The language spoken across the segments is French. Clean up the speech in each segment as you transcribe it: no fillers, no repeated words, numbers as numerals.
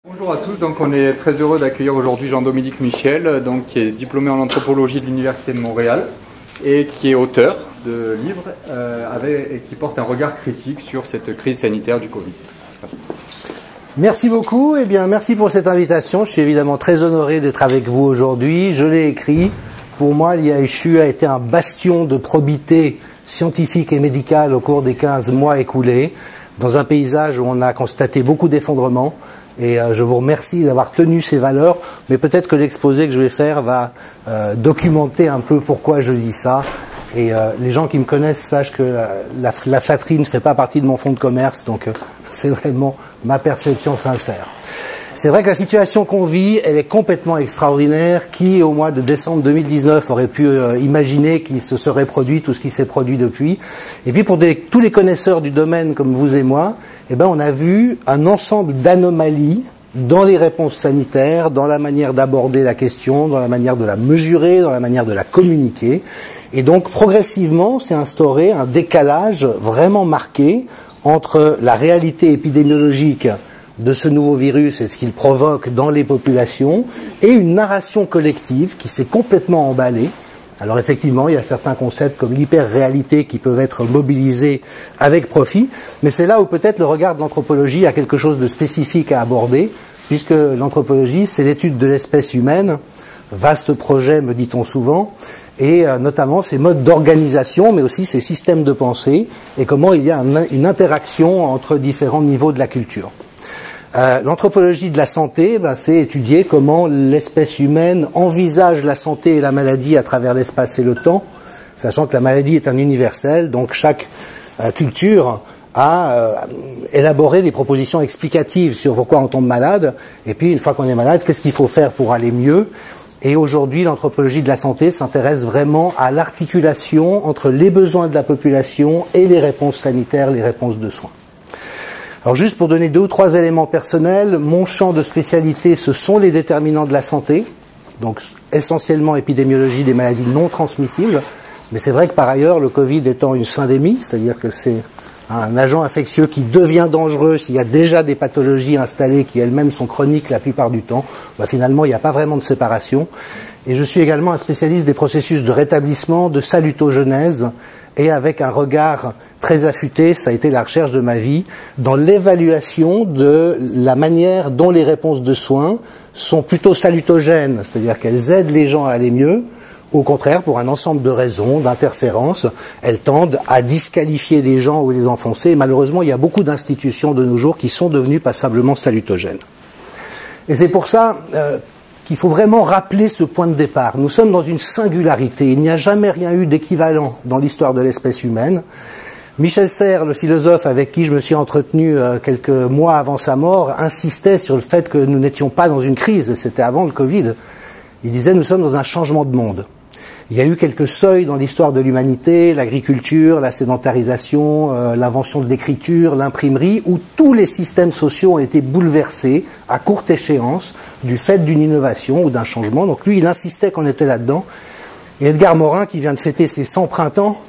Bonjour à tous, donc on est très heureux d'accueillir aujourd'hui Jean-Dominique Michel, donc, qui est diplômé en anthropologie de l'Université de Montréal et qui est auteur de livres et qui porte un regard critique sur cette crise sanitaire du Covid. Merci beaucoup, merci pour cette invitation. Je suis évidemment très honoré d'être avec vous aujourd'hui. Je l'ai écrit. Pour moi, l'IHU a été un bastion de probité scientifique et médicale au cours des 15 mois écoulés, dans un paysage où on a constaté beaucoup d'effondrements. Et je vous remercie d'avoir tenu ces valeurs, mais peut-être que l'exposé que je vais faire va documenter un peu pourquoi je dis ça. Et les gens qui me connaissent sachent que la flatterie ne fait pas partie de mon fonds de commerce, donc c'est vraiment ma perception sincère. C'est vrai que la situation qu'on vit, elle est complètement extraordinaire. Qui, au mois de décembre 2019, aurait pu imaginer qu'il se serait produit tout ce qui s'est produit depuis? Et puis pour tous les connaisseurs du domaine comme vous et moi, on a vu un ensemble d'anomalies dans les réponses sanitaires, dans la manière d'aborder la question, dans la manière de la mesurer, dans la manière de la communiquer. Et donc progressivement, s'est instauré un décalage vraiment marqué entre la réalité épidémiologique de ce nouveau virus et ce qu'il provoque dans les populations, et une narration collective qui s'est complètement emballée. Alors effectivement, il y a certains concepts comme l'hyper-réalité qui peuvent être mobilisés avec profit, mais c'est là où peut-être le regard de l'anthropologie a quelque chose de spécifique à aborder, puisque l'anthropologie, c'est l'étude de l'espèce humaine, vaste projet, me dit-on souvent, et notamment ses modes d'organisation, mais aussi ses systèmes de pensée, et comment il y a une interaction entre différents niveaux de la culture. L'anthropologie de la santé, c'est étudier comment l'espèce humaine envisage la santé et la maladie à travers l'espace et le temps, sachant que la maladie est un universel, donc chaque culture a élaboré des propositions explicatives sur pourquoi on tombe malade, et puis une fois qu'on est malade, qu'est-ce qu'il faut faire pour aller mieux. Et aujourd'hui, l'anthropologie de la santé s'intéresse vraiment à l'articulation entre les besoins de la population et les réponses sanitaires, les réponses de soins. Alors juste pour donner 2 ou 3 éléments personnels, mon champ de spécialité, ce sont les déterminants de la santé, donc essentiellement épidémiologie des maladies non transmissibles, mais c'est vrai que par ailleurs, le Covid étant une syndémie, c'est-à-dire que c'est un agent infectieux qui devient dangereux s'il y a déjà des pathologies installées qui elles-mêmes sont chroniques la plupart du temps, finalement il n'y a pas vraiment de séparation. Et je suis également un spécialiste des processus de rétablissement, de salutogenèse, et avec un regard très affûté, ça a été la recherche de ma vie, dans l'évaluation de la manière dont les réponses de soins sont plutôt salutogènes, c'est-à-dire qu'elles aident les gens à aller mieux. Au contraire, pour un ensemble de raisons, d'interférences, elles tendent à disqualifier les gens ou les enfoncer. Et malheureusement, il y a beaucoup d'institutions de nos jours qui sont devenues passablement salutogènes. Et c'est pour ça qu'il faut vraiment rappeler ce point de départ. Nous sommes dans une singularité. Il n'y a jamais rien eu d'équivalent dans l'histoire de l'espèce humaine. Michel Serres, le philosophe avec qui je me suis entretenu quelques mois avant sa mort, insistait sur le fait que nous n'étions pas dans une crise, c'était avant le Covid. Il disait, nous sommes dans un changement de monde. Il y a eu quelques seuils dans l'histoire de l'humanité, l'agriculture, la sédentarisation, l'invention de l'écriture, l'imprimerie, où tous les systèmes sociaux ont été bouleversés à courte échéance du fait d'une innovation ou d'un changement. Donc lui, il insistait qu'on était là-dedans. Et Edgar Morin, qui vient de fêter ses 100 printemps,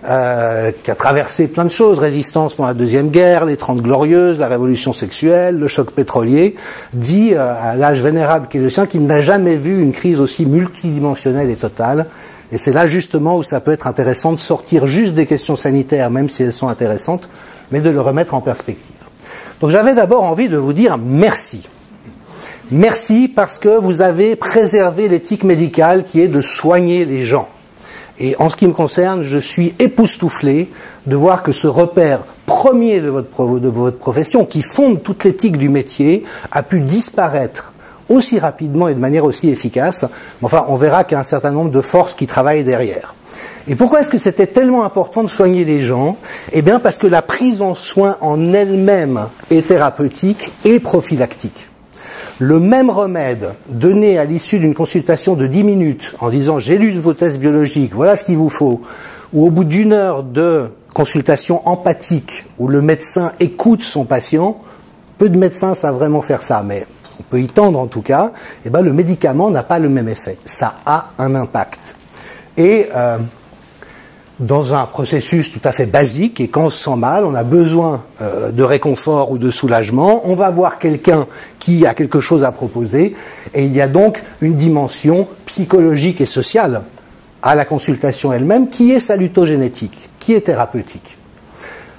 qui a traversé plein de choses, résistance pendant la Deuxième Guerre, les 30 Glorieuses, la révolution sexuelle, le choc pétrolier, dit à l'âge vénérable qui est le sien qu'il n'a jamais vu une crise aussi multidimensionnelle et totale. Et c'est là justement où ça peut être intéressant de sortir juste des questions sanitaires, même si elles sont intéressantes, mais de le remettre en perspective. Donc j'avais d'abord envie de vous dire merci. Merci parce que vous avez préservé l'éthique médicale qui est de soigner les gens. Et en ce qui me concerne, je suis époustouflé de voir que ce repère premier de votre profession, qui fonde toute l'éthique du métier, a pu disparaître aussi rapidement et de manière aussi efficace. Enfin, on verra qu'il y a un certain nombre de forces qui travaillent derrière. Et pourquoi est-ce que c'était tellement important de soigner les gens? Eh bien, parce que la prise en soin en elle-même est thérapeutique et prophylactique. Le même remède donné à l'issue d'une consultation de 10 minutes en disant « j'ai lu vos tests biologiques, voilà ce qu'il vous faut », ou au bout d'1 heure de consultation empathique où le médecin écoute son patient, peu de médecins savent vraiment faire ça, mais on peut y tendre en tout cas, le médicament n'a pas le même effet. Ça a un impact. Et dans un processus tout à fait basique, et quand on se sent mal, on a besoin de réconfort ou de soulagement, on va voir quelqu'un qui a quelque chose à proposer, et il y a donc une dimension psychologique et sociale à la consultation elle-même qui est salutogénétique, qui est thérapeutique.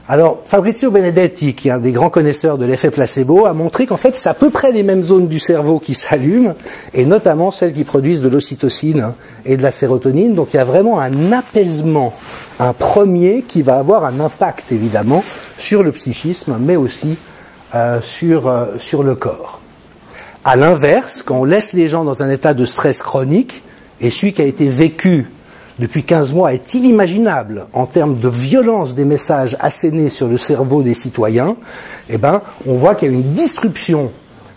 Alors, Fabrizio Benedetti, qui est un des grands connaisseurs de l'effet placebo, a montré qu'en fait, c'est à peu près les mêmes zones du cerveau qui s'allument, et notamment celles qui produisent de l'ocytocine et de la sérotonine. Donc, il y a vraiment un apaisement, un premier, qui va avoir un impact, évidemment, sur le psychisme, mais aussi sur le corps. À l'inverse, quand on laisse les gens dans un état de stress chronique, et celui qui a été vécu depuis 15 mois est inimaginable en termes de violence des messages assénés sur le cerveau des citoyens, eh ben, on voit qu'il y a une disruption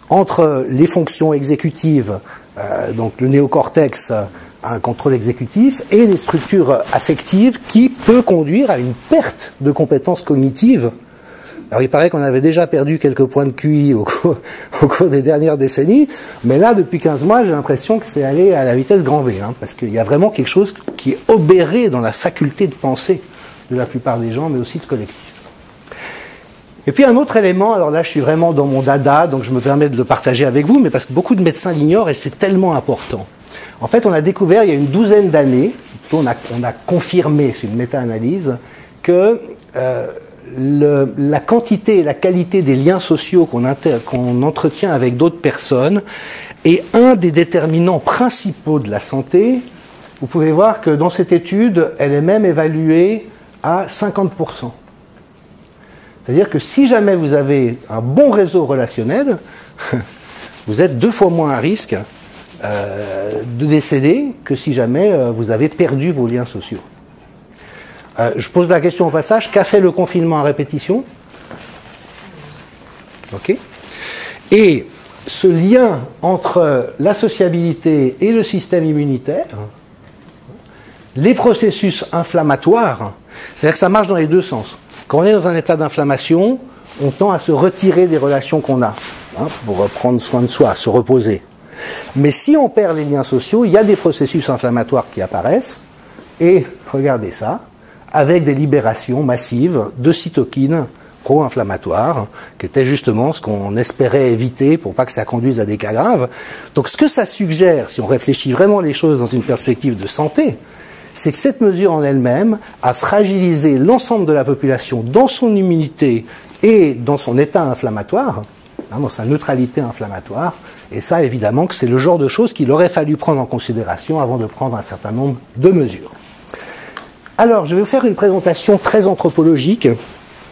entre les fonctions exécutives, donc le néocortex, un contrôle exécutif, et les structures affectives qui peut conduire à une perte de compétences cognitives. Alors il paraît qu'on avait déjà perdu quelques points de QI au cours des dernières décennies, mais là, depuis 15 mois, j'ai l'impression que c'est allé à la vitesse grand V, parce qu'il y a vraiment quelque chose qui est obéré dans la faculté de penser de la plupart des gens, mais aussi de collectif. Et puis un autre élément, alors là je suis vraiment dans mon dada, donc je me permets de le partager avec vous, mais parce que beaucoup de médecins l'ignorent et c'est tellement important. En fait, on a découvert il y a une douzaine d'années, on a confirmé, c'est une méta-analyse, que la quantité et la qualité des liens sociaux qu'on entretient avec d'autres personnes est un des déterminants principaux de la santé. Vous pouvez voir que dans cette étude, elle est même évaluée à 50%. C'est-à-dire que si jamais vous avez un bon réseau relationnel, vous êtes 2 fois moins à risque de décéder que si jamais vous avez perdu vos liens sociaux. Je pose la question au passage, qu'a fait le confinement à répétition? Ok. Et ce lien entre la sociabilité et le système immunitaire, les processus inflammatoires, c'est-à-dire que ça marche dans les deux sens. Quand on est dans un état d'inflammation, on tend à se retirer des relations qu'on a, pour prendre soin de soi, se reposer. Mais si on perd les liens sociaux, il y a des processus inflammatoires qui apparaissent, et regardez ça, avec des libérations massives de cytokines pro-inflammatoires, qui était justement ce qu'on espérait éviter pour pas que ça conduise à des cas graves. Donc ce que ça suggère, si on réfléchit vraiment les choses dans une perspective de santé, c'est que cette mesure en elle-même a fragilisé l'ensemble de la population dans son immunité et dans son état inflammatoire, dans sa neutralité inflammatoire, et ça évidemment que c'est le genre de choses qu'il aurait fallu prendre en considération avant de prendre un certain nombre de mesures. Alors, je vais vous faire une présentation très anthropologique,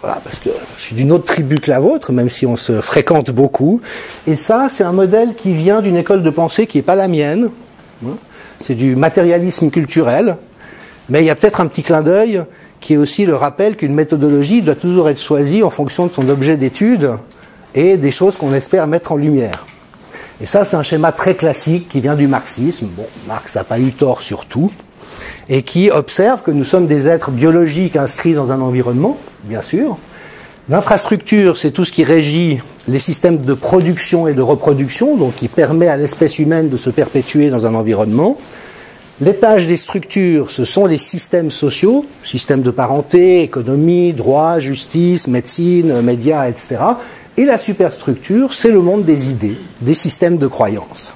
voilà, parce que je suis d'une autre tribu que la vôtre, même si on se fréquente beaucoup. Et ça, c'est un modèle qui vient d'une école de pensée qui n'est pas la mienne. C'est du matérialisme culturel. Mais il y a peut-être un petit clin d'œil qui est aussi le rappel qu'une méthodologie doit toujours être choisie en fonction de son objet d'étude et des choses qu'on espère mettre en lumière. Et ça, c'est un schéma très classique qui vient du marxisme. Bon, Marx n'a pas eu tort sur tout. Et qui observe que nous sommes des êtres biologiques inscrits dans un environnement, bien sûr. L'infrastructure, c'est tout ce qui régit les systèmes de production et de reproduction, donc qui permet à l'espèce humaine de se perpétuer dans un environnement. L'étage des structures, ce sont les systèmes sociaux, systèmes de parenté, économie, droit, justice, médecine, médias, etc. Et la superstructure, c'est le monde des idées, des systèmes de croyances.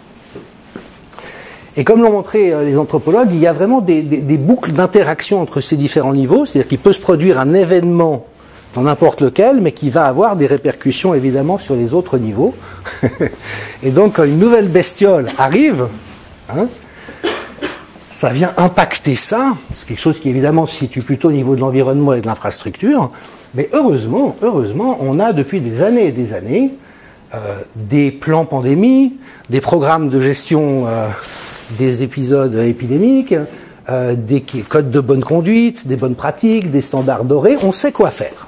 Et comme l'ont montré les anthropologues, il y a vraiment des boucles d'interaction entre ces différents niveaux, c'est-à-dire qu'il peut se produire un événement dans n'importe lequel, mais qui va avoir des répercussions évidemment sur les autres niveaux. Et donc quand une nouvelle bestiole arrive, ça vient impacter ça, c'est quelque chose qui évidemment se situe plutôt au niveau de l'environnement et de l'infrastructure, mais heureusement, on a depuis des années et des années des plans pandémie, des programmes de gestion des épisodes épidémiques, des codes de bonne conduite, des bonnes pratiques, des standards dorés, on sait quoi faire.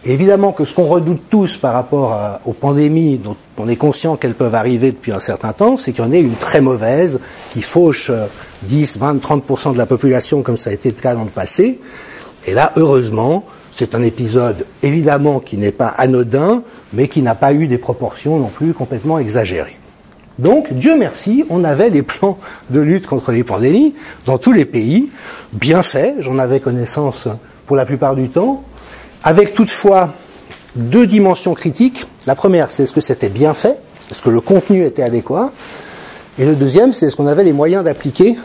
Et évidemment que ce qu'on redoute tous par rapport aux pandémies dont on est conscient qu'elles peuvent arriver depuis un certain temps, c'est qu'il y en ait une très mauvaise qui fauche 10, 20, 30% de la population comme ça a été le cas dans le passé. Et là, heureusement, c'est un épisode évidemment qui n'est pas anodin, mais qui n'a pas eu des proportions non plus complètement exagérées. Donc, Dieu merci, on avait les plans de lutte contre les pandémies dans tous les pays, bien faits, j'en avais connaissance pour la plupart du temps, avec toutefois deux dimensions critiques. La première, c'est est-ce que c'était bien fait, est-ce que le contenu était adéquat, et le deuxième, c'est est-ce qu'on avait les moyens d'appliquer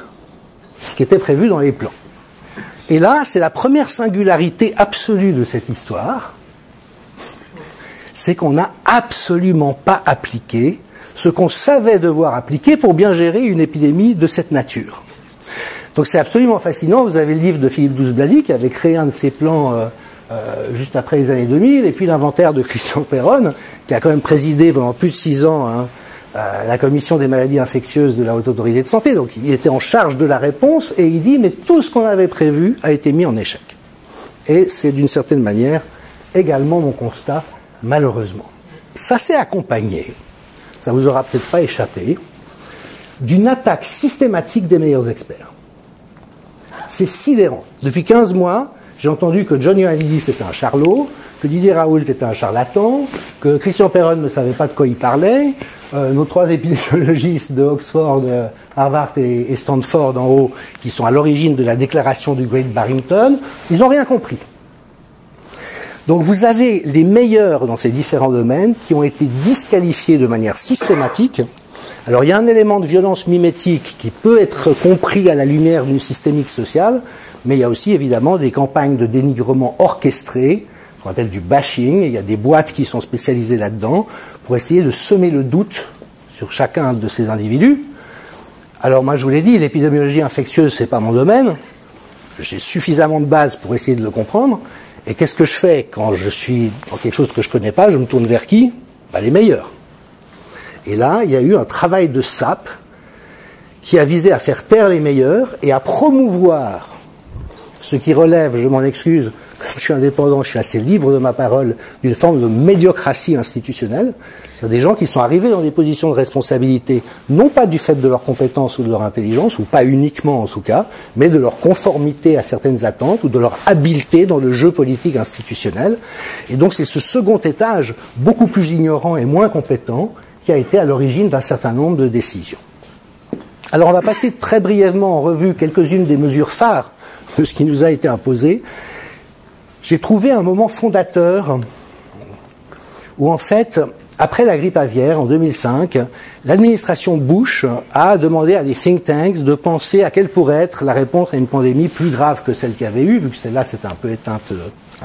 ce qui était prévu dans les plans. Et là, c'est la première singularité absolue de cette histoire, c'est qu'on n'a absolument pas appliqué ce qu'on savait devoir appliquer pour bien gérer une épidémie de cette nature. Donc c'est absolument fascinant. Vous avez le livre de Philippe Douste-Blazy qui avait créé un de ces plans juste après les années 2000, et puis l'inventaire de Christian Perron, qui a quand même présidé pendant plus de 6 ans la commission des maladies infectieuses de la Haute Autorité de Santé. Donc il était en charge de la réponse, et il dit mais tout ce qu'on avait prévu a été mis en échec. Et c'est d'une certaine manière également mon constat, malheureusement. Ça s'est accompagné, ça vous aura peut-être pas échappé, d'une attaque systématique des meilleurs experts. C'est sidérant. Depuis 15 mois, j'ai entendu que John Ioannidis était un charlot, que Didier Raoult était un charlatan, que Christian Perron ne savait pas de quoi il parlait, nos 3 épidémiologistes de Oxford, Harvard et Stanford en haut, qui sont à l'origine de la déclaration du Great Barrington, ils n'ont rien compris. Donc vous avez les meilleurs dans ces différents domaines qui ont été disqualifiés de manière systématique. Alors il y a un élément de violence mimétique qui peut être compris à la lumière d'une systémique sociale, mais il y a aussi évidemment des campagnes de dénigrement orchestrées, qu'on appelle du bashing, et il y a des boîtes qui sont spécialisées là-dedans, pour essayer de semer le doute sur chacun de ces individus. Alors moi je vous l'ai dit, l'épidémiologie infectieuse c'est pas mon domaine, j'ai suffisamment de base pour essayer de le comprendre. Et qu'est-ce que je fais quand je suis dans quelque chose que je connais pas? Je me tourne vers qui? Les meilleurs. Et là, il y a eu un travail de sape qui a visé à faire taire les meilleurs et à promouvoir ce qui relève, je m'en excuse, comme je suis indépendant, je suis assez libre de ma parole, d'une forme de médiocratie institutionnelle. C'est-à-dire des gens qui sont arrivés dans des positions de responsabilité, non pas du fait de leur compétence ou de leur intelligence, ou pas uniquement en tout cas, mais de leur conformité à certaines attentes ou de leur habileté dans le jeu politique institutionnel. Et donc c'est ce second étage, beaucoup plus ignorant et moins compétent, qui a été à l'origine d'un certain nombre de décisions. Alors on va passer très brièvement en revue quelques-unes des mesures phares de ce qui nous a été imposé. J'ai trouvé un moment fondateur où en fait, après la grippe aviaire en 2005, l'administration Bush a demandé à des think tanks de penser à quelle pourrait être la réponse à une pandémie plus grave que celle qu'il y avait eu, vu que celle-là s'était un peu éteinte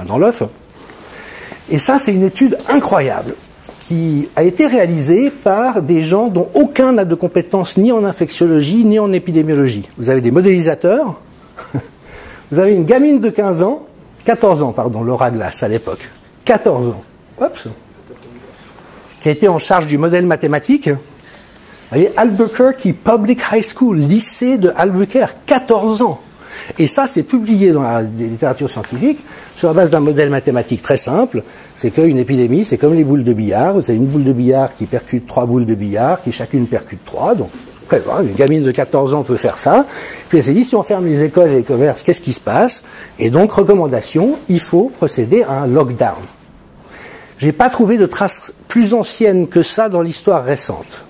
dans l'œuf. Et ça, c'est une étude incroyable qui a été réalisée par des gens dont aucun n'a de compétences ni en infectiologie ni en épidémiologie. Vous avez des modélisateurs, vous avez une gamine de 14 ans, Laura Glass à l'époque, 14 ans, qui a été en charge du modèle mathématique. Vous voyez, Albuquerque Public High School, lycée de Albuquerque, 14 ans. Et ça, c'est publié dans la littérature scientifique sur la base d'un modèle mathématique très simple. C'est qu'une épidémie, c'est comme les boules de billard. Vous avez une boule de billard qui percute 3 boules de billard, qui chacune percute 3. Donc, après, voilà, une gamine de 14 ans peut faire ça. Puis elle s'est dit, si on ferme les écoles et les commerces, qu'est-ce qui se passe? Et donc, recommandation, il faut procéder à un lockdown. J'ai pas trouvé de traces plus anciennes que ça dans l'histoire récente.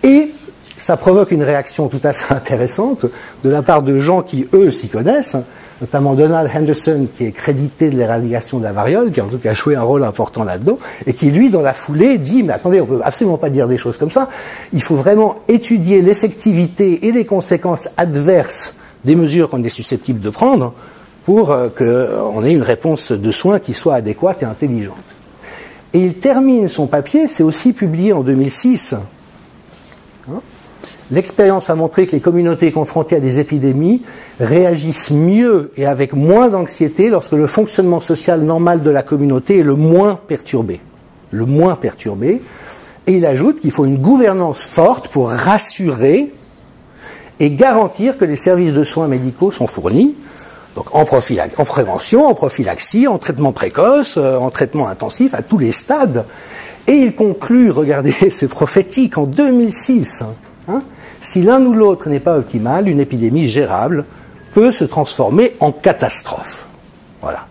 Et ça provoque une réaction tout à fait intéressante de la part de gens qui, eux, s'y connaissent, notamment Donald Henderson, qui est crédité de l'éradication de la variole, qui en tout cas a joué un rôle important là-dedans, et qui, lui, dans la foulée, dit, mais attendez, on peut absolument pas dire des choses comme ça, il faut vraiment étudier l'effectivité et les conséquences adverses des mesures qu'on est susceptible de prendre pour qu'on ait une réponse de soins qui soit adéquate et intelligente. Et il termine son papier, c'est aussi publié en 2006, l'expérience a montré que les communautés confrontées à des épidémies réagissent mieux et avec moins d'anxiété lorsque le fonctionnement social normal de la communauté est le moins perturbé. Le moins perturbé. Et il ajoute qu'il faut une gouvernance forte pour rassurer et garantir que les services de soins médicaux sont fournis. Donc en prévention, en prophylaxie, en traitement précoce, en traitement intensif, à tous les stades. Et il conclut, regardez, c'est prophétique, en 2006, si l'un ou l'autre n'est pas optimal, une épidémie gérable peut se transformer en catastrophe. Voilà.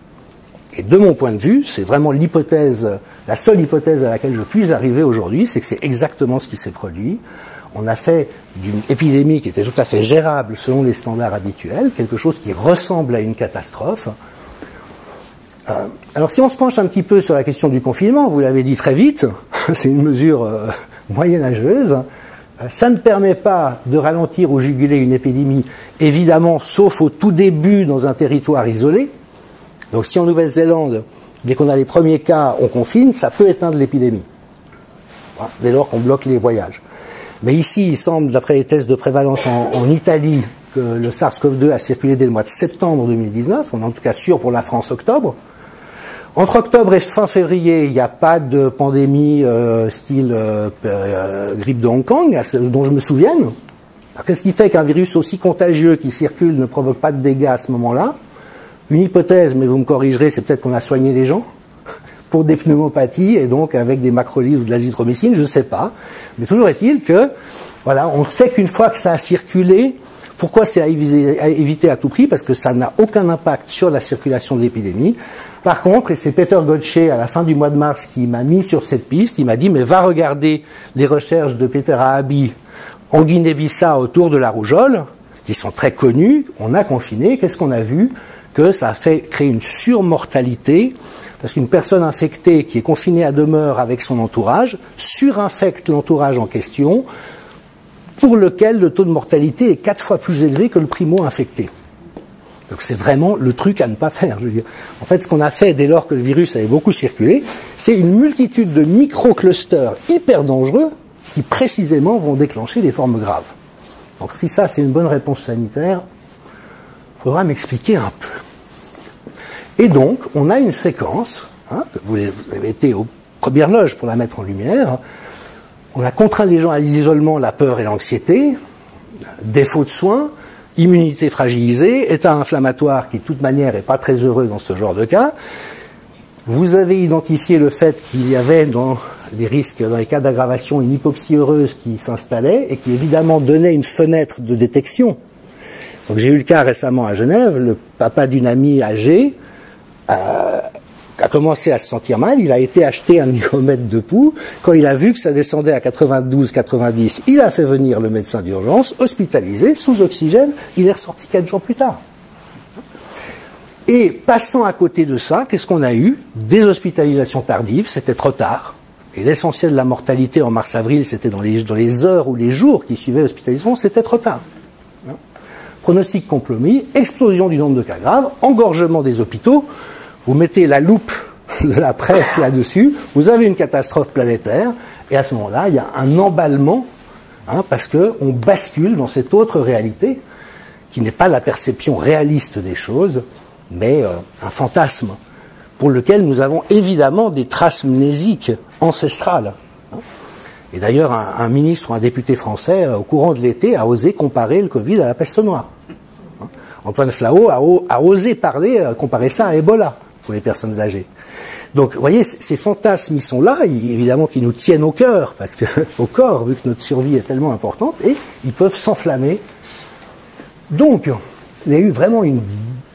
Et de mon point de vue, c'est vraiment l'hypothèse, la seule hypothèse à laquelle je puisse arriver aujourd'hui, c'est que c'est exactement ce qui s'est produit. On a fait d'une épidémie qui était tout à fait gérable selon les standards habituels, quelque chose qui ressemble à une catastrophe. Alors si on se penche un petit peu sur la question du confinement, vous l'avez dit très vite, c'est une mesure moyenâgeuse, ça ne permet pas de ralentir ou juguler une épidémie, évidemment, sauf au tout début dans un territoire isolé. Donc si en Nouvelle-Zélande, dès qu'on a les premiers cas, on confine, ça peut éteindre l'épidémie, dès lors qu'on bloque les voyages. Mais ici, il semble, d'après les tests de prévalence en Italie, que le SARS-CoV-2 a circulé dès le mois de septembre 2019, on est en tout cas sûr pour la France octobre. Entre octobre et fin février, il n'y a pas de pandémie style grippe de Hong Kong, dont je me souvienne. Qu'est-ce qui fait qu'un virus aussi contagieux qui circule ne provoque pas de dégâts à ce moment-là? Une hypothèse, mais vous me corrigerez, c'est peut-être qu'on a soigné les gens pour des pneumopathies et donc avec des macrolides ou de l'azithromycine, je ne sais pas. Mais toujours est-il que, voilà, on sait qu'une fois que ça a circulé, pourquoi c'est à éviter à tout prix? Parce que ça n'a aucun impact sur la circulation de l'épidémie. Par contre, et c'est Peter Gotche à la fin du mois de mars qui m'a mis sur cette piste, il m'a dit mais va regarder les recherches de Peter Ahabi en Guinée-Bissau autour de la rougeole, qui sont très connues, on a confiné, qu'est-ce qu'on a vu? Que ça a fait créer une surmortalité, parce qu'une personne infectée qui est confinée à demeure avec son entourage, surinfecte l'entourage en question, pour lequel le taux de mortalité est 4 fois plus élevé que le primo-infecté. Donc c'est vraiment le truc à ne pas faire. Je veux dire. En fait, ce qu'on a fait dès lors que le virus avait beaucoup circulé, c'est une multitude de micro-clusters hyper dangereux qui précisément vont déclencher des formes graves. Donc si ça c'est une bonne réponse sanitaire, il faudra m'expliquer un peu. Et donc, on a une séquence, que vous avez été aux premières loges pour la mettre en lumière. On a contraint les gens à l'isolement, la peur et l'anxiété, défaut de soins, immunité fragilisée, état inflammatoire qui de toute manière n'est pas très heureux dans ce genre de cas. Vous avez identifié le fait qu'il y avait dans les risques, dans les cas d'aggravation, une hypoxie heureuse qui s'installait et qui évidemment donnait une fenêtre de détection. Donc j'ai eu le cas récemment à Genève, le papa d'une amie âgée a commencé à se sentir mal, il a été acheter un hygromètre de pouls, quand il a vu que ça descendait à 92-90, il a fait venir le médecin d'urgence, hospitalisé, sous oxygène, il est ressorti 4 jours plus tard. Et passant à côté de ça, qu'est-ce qu'on a eu? Des hospitalisations tardives, c'était trop tard. Et l'essentiel de la mortalité en mars-avril, c'était dans les heures ou les jours qui suivaient l'hospitalisation, c'était trop tard. Pronostic compromis, explosion du nombre de cas graves, engorgement des hôpitaux, vous mettez la loupe de la presse là-dessus, vous avez une catastrophe planétaire, et à ce moment-là, il y a un emballement, parce qu'on bascule dans cette autre réalité, qui n'est pas la perception réaliste des choses, mais un fantasme, pour lequel nous avons évidemment des traces mnésiques ancestrales. Et d'ailleurs, un ministre ou un député français, au courant de l'été, a osé comparer le Covid à la peste noire. Antoine Flahault a osé comparer ça à Ebola, pour les personnes âgées. Donc, vous voyez, ces fantasmes, ils sont là, évidemment qu'ils nous tiennent au cœur, parce que, au corps, vu que notre survie est tellement importante, et ils peuvent s'enflammer. Donc, il y a eu vraiment une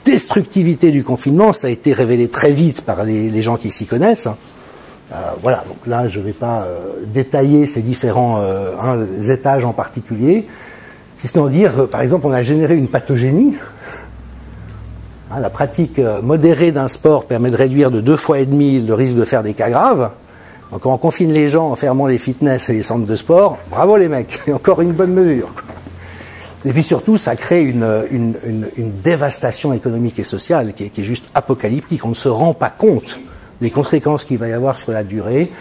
destructivité du confinement, ça a été révélé très vite par les gens qui s'y connaissent. Voilà, donc là, je ne vais pas détailler ces différents étages en particulier, si ce n'est dire, par exemple, on a généré une pathogénie. La pratique modérée d'un sport permet de réduire de 2,5 fois le risque de faire des cas graves. Donc quand on confine les gens en fermant les fitness et les centres de sport, bravo les mecs, c'est encore une bonne mesure. Et puis surtout, ça crée une dévastation économique et sociale qui est juste apocalyptique. On ne se rend pas compte des conséquences qu'il va y avoir sur la durée.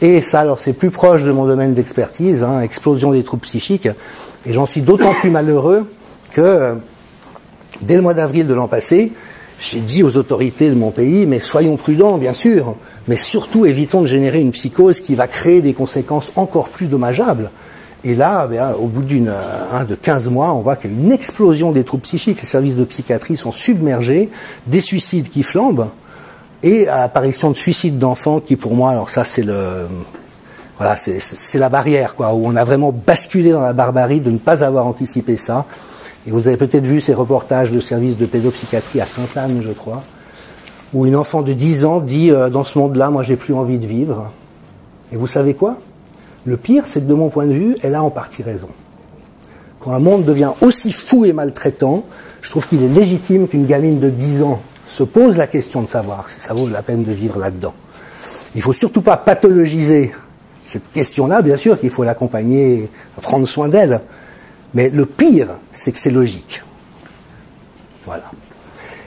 Et ça, alors c'est plus proche de mon domaine d'expertise, explosion des troubles psychiques. Et j'en suis d'autant plus malheureux que dès le mois d'avril de l'an passé, j'ai dit aux autorités de mon pays, mais soyons prudents, bien sûr, mais surtout évitons de générer une psychose qui va créer des conséquences encore plus dommageables. Et là, au bout de 15 mois, on voit qu'il y a une explosion des troubles psychiques. Les services de psychiatrie sont submergés, des suicides qui flambent, et à l'apparition de suicides d'enfants qui, pour moi, alors ça c'est c'est la barrière, quoi, où on a vraiment basculé dans la barbarie de ne pas avoir anticipé ça. Et vous avez peut-être vu ces reportages de services de pédopsychiatrie à Sainte-Anne, je crois, où une enfant de 10 ans dit dans ce monde-là, moi j'ai plus envie de vivre. Et vous savez quoi? Le pire, c'est que de mon point de vue, elle a en partie raison. Quand un monde devient aussi fou et maltraitant, je trouve qu'il est légitime qu'une gamine de 10 ans se pose la question de savoir si ça vaut la peine de vivre là-dedans. Il ne faut surtout pas pathologiser cette question-là, bien sûr qu'il faut l'accompagner, prendre soin d'elle. Mais le pire, c'est que c'est logique. Voilà.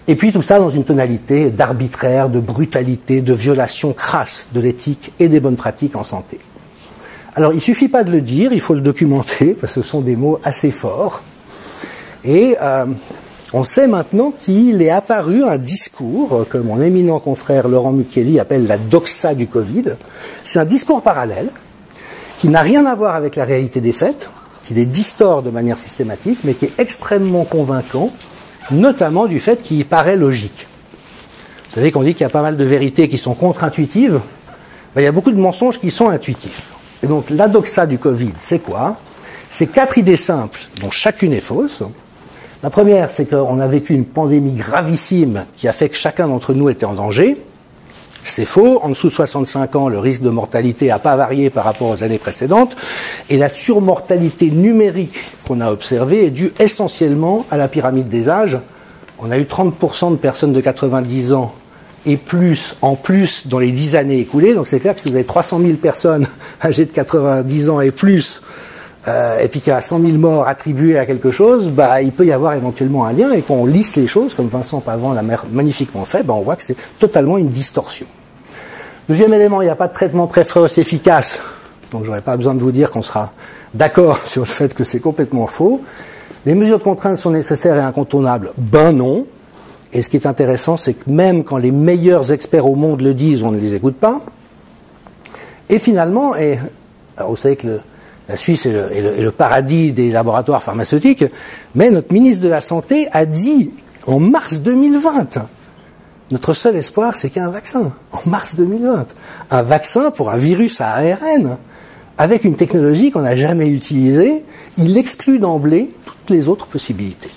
Et puis tout ça dans une tonalité d'arbitraire, de brutalité, de violation crasse de l'éthique et des bonnes pratiques en santé. Alors il ne suffit pas de le dire, il faut le documenter, parce que ce sont des mots assez forts. Et on sait maintenant qu'il est apparu un discours que mon éminent confrère Laurent Micheli appelle la doxa du Covid. C'est un discours parallèle qui n'a rien à voir avec la réalité des faits, qui les distord de manière systématique, mais qui est extrêmement convaincant, notamment du fait qu'il paraît logique. Vous savez qu'on dit qu'il y a pas mal de vérités qui sont contre-intuitives, ben, il y a beaucoup de mensonges qui sont intuitifs. Et donc la doxa du Covid, c'est quoi? C'est 4 idées simples, dont chacune est fausse. La première, c'est qu'on a vécu une pandémie gravissime qui a fait que chacun d'entre nous était en danger. C'est faux. En dessous de 65 ans, le risque de mortalité n'a pas varié par rapport aux années précédentes. Et la surmortalité numérique qu'on a observée est due essentiellement à la pyramide des âges. On a eu 30% de personnes de 90 ans et plus, en plus, dans les 10 années écoulées. Donc c'est clair que si vous avez 300 000 personnes âgées de 90 ans et plus, et puis qu'il y a 100 000 morts attribuées à quelque chose, bah, il peut y avoir éventuellement un lien, et quand on lisse les choses, comme Vincent Pavant l'a magnifiquement fait, bah, on voit que c'est totalement une distorsion. Deuxième élément, il n'y a pas de traitement précoce efficace, donc j'aurais pas besoin de vous dire qu'on sera d'accord sur le fait que c'est complètement faux. Les mesures de contrainte sont nécessaires et incontournables? Ben non. Et ce qui est intéressant, c'est que même quand les meilleurs experts au monde le disent, on ne les écoute pas. Et finalement, alors vous savez que la Suisse est le paradis des laboratoires pharmaceutiques, mais notre ministre de la Santé a dit en mars 2020, notre seul espoir c'est qu'il y ait un vaccin. En mars 2020. Un vaccin pour un virus à ARN, avec une technologie qu'on n'a jamais utilisée, il exclut d'emblée toutes les autres possibilités.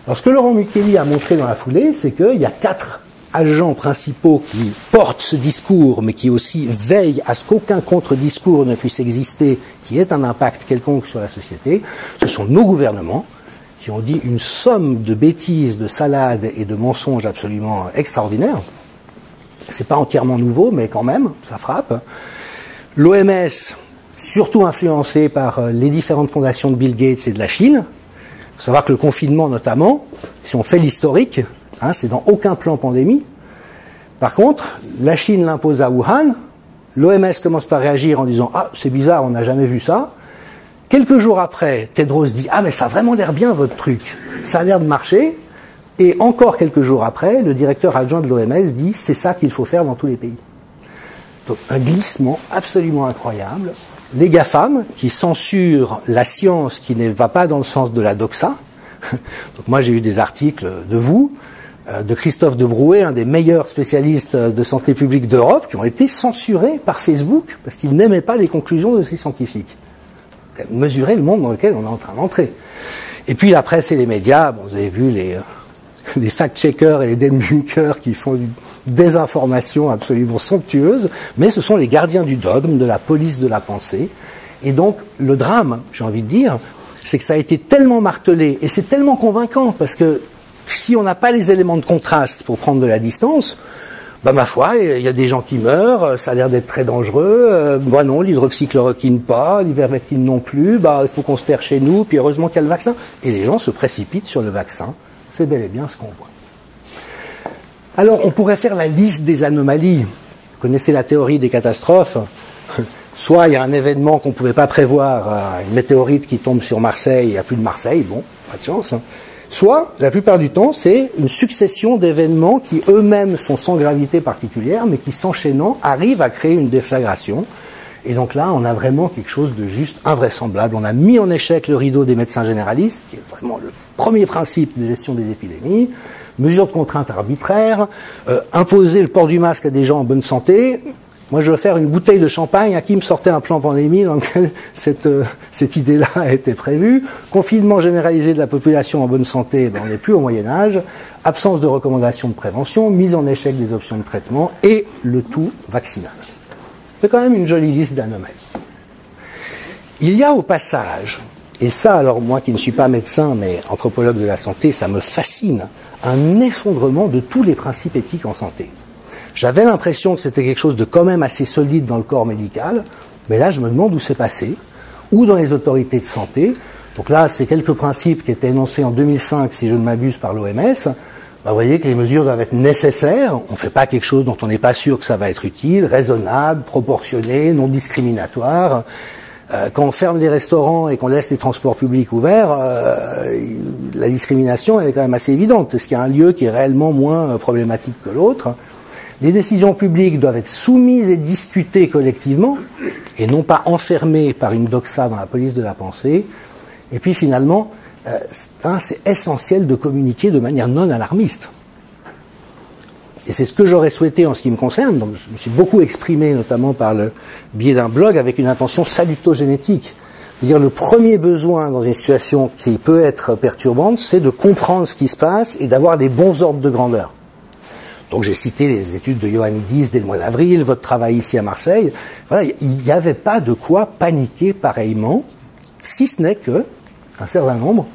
Alors ce que Laurent Micheli a montré dans la foulée, c'est qu'il y a 4 agents principaux qui portent ce discours, mais qui aussi veillent à ce qu'aucun contre-discours ne puisse exister, qui ait un impact quelconque sur la société. Ce sont nos gouvernements qui ont dit une somme de bêtises, de salades et de mensonges absolument extraordinaires. C'est pas entièrement nouveau, mais quand même, ça frappe. L'OMS, surtout influencée par les différentes fondations de Bill Gates et de la Chine. Il faut savoir que le confinement, notamment, si on fait l'historique, c'est dans aucun plan pandémie. Par contre, la Chine l'impose à Wuhan, l'OMS commence par réagir en disant « Ah, c'est bizarre, on n'a jamais vu ça ». Quelques jours après, Tedros dit « Ah, mais ça a vraiment l'air bien votre truc, ça a l'air de marcher ». Et encore quelques jours après, le directeur adjoint de l'OMS dit « C'est ça qu'il faut faire dans tous les pays ». Donc un glissement absolument incroyable. Les GAFAM, qui censurent la science qui ne va pas dans le sens de la doxa. Donc moi j'ai eu des articles de vous, de Christophe Debrouet, un des meilleurs spécialistes de santé publique d'Europe, qui ont été censurés par Facebook parce qu'ils n'aimaient pas les conclusions de ces scientifiques. Mesurer le monde dans lequel on est en train d'entrer. Et puis la presse et les médias, bon, vous avez vu les fact-checkers et les debunkers qui font une désinformation absolument somptueuse, mais ce sont les gardiens du dogme, de la police de la pensée. Et donc le drame, j'ai envie de dire, c'est que ça a été tellement martelé, et c'est tellement convaincant, parce que si on n'a pas les éléments de contraste pour prendre de la distance, bah ma foi, il y a des gens qui meurent, ça a l'air d'être très dangereux, bah non, l'hydroxychloroquine pas, l'ivermectine non plus, bah il faut qu'on se terre chez nous, puis heureusement qu'il y a le vaccin. Et les gens se précipitent sur le vaccin, c'est bel et bien ce qu'on voit. Alors on pourrait faire la liste des anomalies. Vous connaissez la théorie des catastrophes. Soit il y a un événement qu'on ne pouvait pas prévoir, une météorite qui tombe sur Marseille, il n'y a plus de Marseille, bon, pas de chance. Soit, la plupart du temps, c'est une succession d'événements qui eux-mêmes sont sans gravité particulière, mais qui s'enchaînant arrivent à créer une déflagration. Et donc là, on a vraiment quelque chose de juste invraisemblable. On a mis en échec le rideau des médecins généralistes, qui est vraiment le premier principe de gestion des épidémies, mesures de contrainte arbitraires, imposer le port du masque à des gens en bonne santé, Moi, je veux faire une bouteille de champagne. À qui me sortait un plan pandémie dans lequel cette idée-là a été prévue. Confinement généralisé de la population en bonne santé, on n'est plus au Moyen-Âge. Absence de recommandations de prévention, mise en échec des options de traitement et le tout vaccinal. C'est quand même une jolie liste d'anomalies. Il y a au passage, et ça, alors moi qui ne suis pas médecin mais anthropologue de la santé, ça me fascine, un effondrement de tous les principes éthiques en santé. J'avais l'impression que c'était quelque chose de quand même assez solide dans le corps médical, mais là je me demande où c'est passé, ou dans les autorités de santé. Donc là, c'est quelques principes qui étaient énoncés en 2005, si je ne m'abuse, par l'OMS. Vous voyez que les mesures doivent être nécessaires, on ne fait pas quelque chose dont on n'est pas sûr que ça va être utile, raisonnable, proportionné, non discriminatoire. Quand on ferme les restaurants et qu'on laisse les transports publics ouverts, la discrimination elle est quand même assez évidente. Est-ce qu'il y a un lieu qui est réellement moins problématique que l'autre? Les décisions publiques doivent être soumises et discutées collectivement, et non pas enfermées par une doxa dans la police de la pensée. Et puis finalement, c'est essentiel de communiquer de manière non alarmiste. Et c'est ce que j'aurais souhaité en ce qui me concerne. Donc, je me suis beaucoup exprimé, notamment par le biais d'un blog, avec une intention salutogénétique. C'est-à-dire le premier besoin dans une situation qui peut être perturbante, c'est de comprendre ce qui se passe et d'avoir des bons ordres de grandeur. Donc j'ai cité les études de Ioannidis dès le mois d'avril, votre travail ici à Marseille. Voilà, il n'y avait pas de quoi paniquer pareillement, si ce n'est que un certain nombre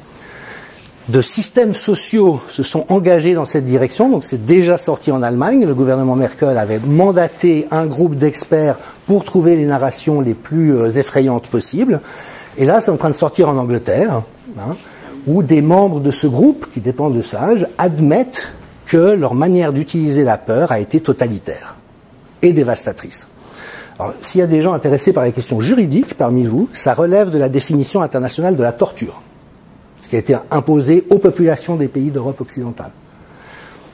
de systèmes sociaux se sont engagés dans cette direction. Donc c'est déjà sorti en Allemagne. Le gouvernement Merkel avait mandaté un groupe d'experts pour trouver les narrations les plus effrayantes possibles. Et là, c'est en train de sortir en Angleterre, où des membres de ce groupe, qui dépendent de Sage, admettent que leur manière d'utiliser la peur a été totalitaire et dévastatrice. Alors, s'il y a des gens intéressés par les questions juridiques parmi vous, ça relève de la définition internationale de la torture, ce qui a été imposé aux populations des pays d'Europe occidentale.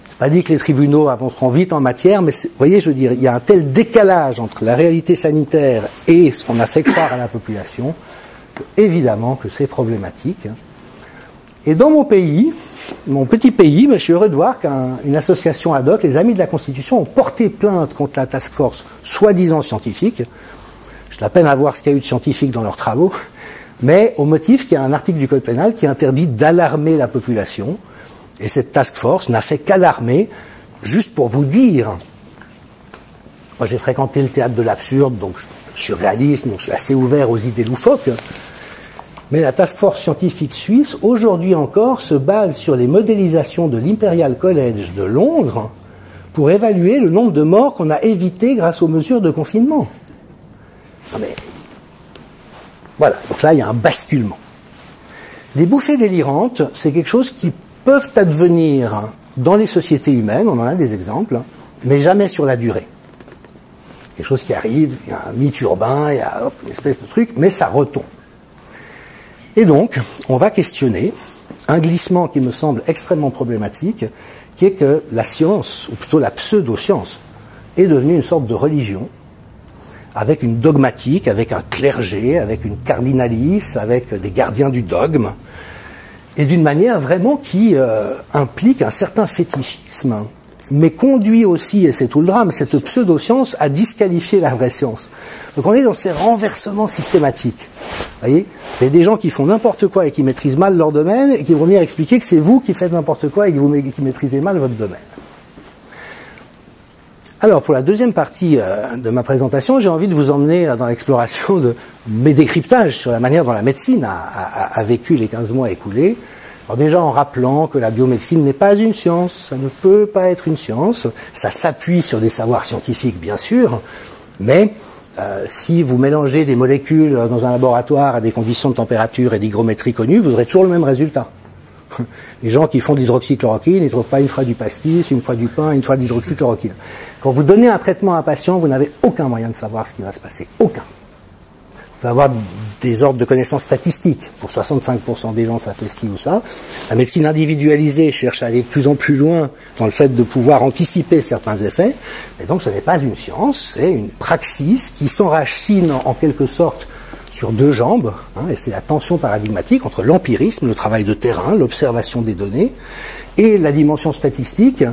C'est pas dit que les tribunaux avanceront vite en matière, mais vous voyez, je veux dire, il y a un tel décalage entre la réalité sanitaire et ce qu'on a fait croire à la population, évidemment que c'est problématique. Et dans mon pays, mon petit pays, je suis heureux de voir qu'une association ad hoc, les Amis de la Constitution, ont porté plainte contre la task force soi-disant scientifique. J'ai de la peine à voir ce qu'il y a eu de scientifique dans leurs travaux, mais au motif qu'il y a un article du Code pénal qui interdit d'alarmer la population. Et cette task force n'a fait qu'alarmer, juste pour vous dire. Moi j'ai fréquenté le théâtre de l'absurde, donc je suis réaliste, donc je suis assez ouvert aux idées loufoques. Mais la task force scientifique suisse, aujourd'hui encore, se base sur les modélisations de l'Imperial College de Londres pour évaluer le nombre de morts qu'on a évité grâce aux mesures de confinement. Non mais, voilà, donc là il y a un basculement. Les bouffées délirantes, c'est quelque chose qui peuvent advenir dans les sociétés humaines, on en a des exemples, mais jamais sur la durée. Quelque chose qui arrive, il y a un mythe urbain, il y a une espèce de truc, mais ça retombe. Et donc, on va questionner un glissement qui me semble extrêmement problématique, qui est que la science, ou plutôt la pseudo-science, est devenue une sorte de religion, avec une dogmatique, avec un clergé, avec une cardinalice, avec des gardiens du dogme, et d'une manière vraiment qui implique un certain fétichisme, mais conduit aussi, et c'est tout le drame, cette pseudo-science à disqualifier la vraie science. Donc on est dans ces renversements systématiques. Vous voyez, c'est des gens qui font n'importe quoi et qui maîtrisent mal leur domaine et qui vont venir expliquer que c'est vous qui faites n'importe quoi et qui maîtrisez mal votre domaine. Alors pour la deuxième partie de ma présentation, j'ai envie de vous emmener dans l'exploration de mes décryptages sur la manière dont la médecine a vécu les 15 mois écoulés. Alors déjà en rappelant que la biomédecine n'est pas une science, ça ne peut pas être une science, ça s'appuie sur des savoirs scientifiques bien sûr, mais si vous mélangez des molécules dans un laboratoire à des conditions de température et d'hygrométrie connues, vous aurez toujours le même résultat. Les gens qui font de l'hydroxychloroquine, ils ne trouvent pas une fois du pastis, une fois du pain, une fois de l'hydroxychloroquine. Quand vous donnez un traitement à un patient, vous n'avez aucun moyen de savoir ce qui va se passer. Aucun. Vous pouvez avoir des ordres de connaissances statistiques. Pour 65% des gens, ça fait ci ou ça. La médecine individualisée cherche à aller de plus en plus loin dans le fait de pouvoir anticiper certains effets. Mais donc, ce n'est pas une science, c'est une praxis qui s'enracine en quelque sorte sur deux jambes, et c'est la tension paradigmatique entre l'empirisme, le travail de terrain, l'observation des données, et la dimension statistique,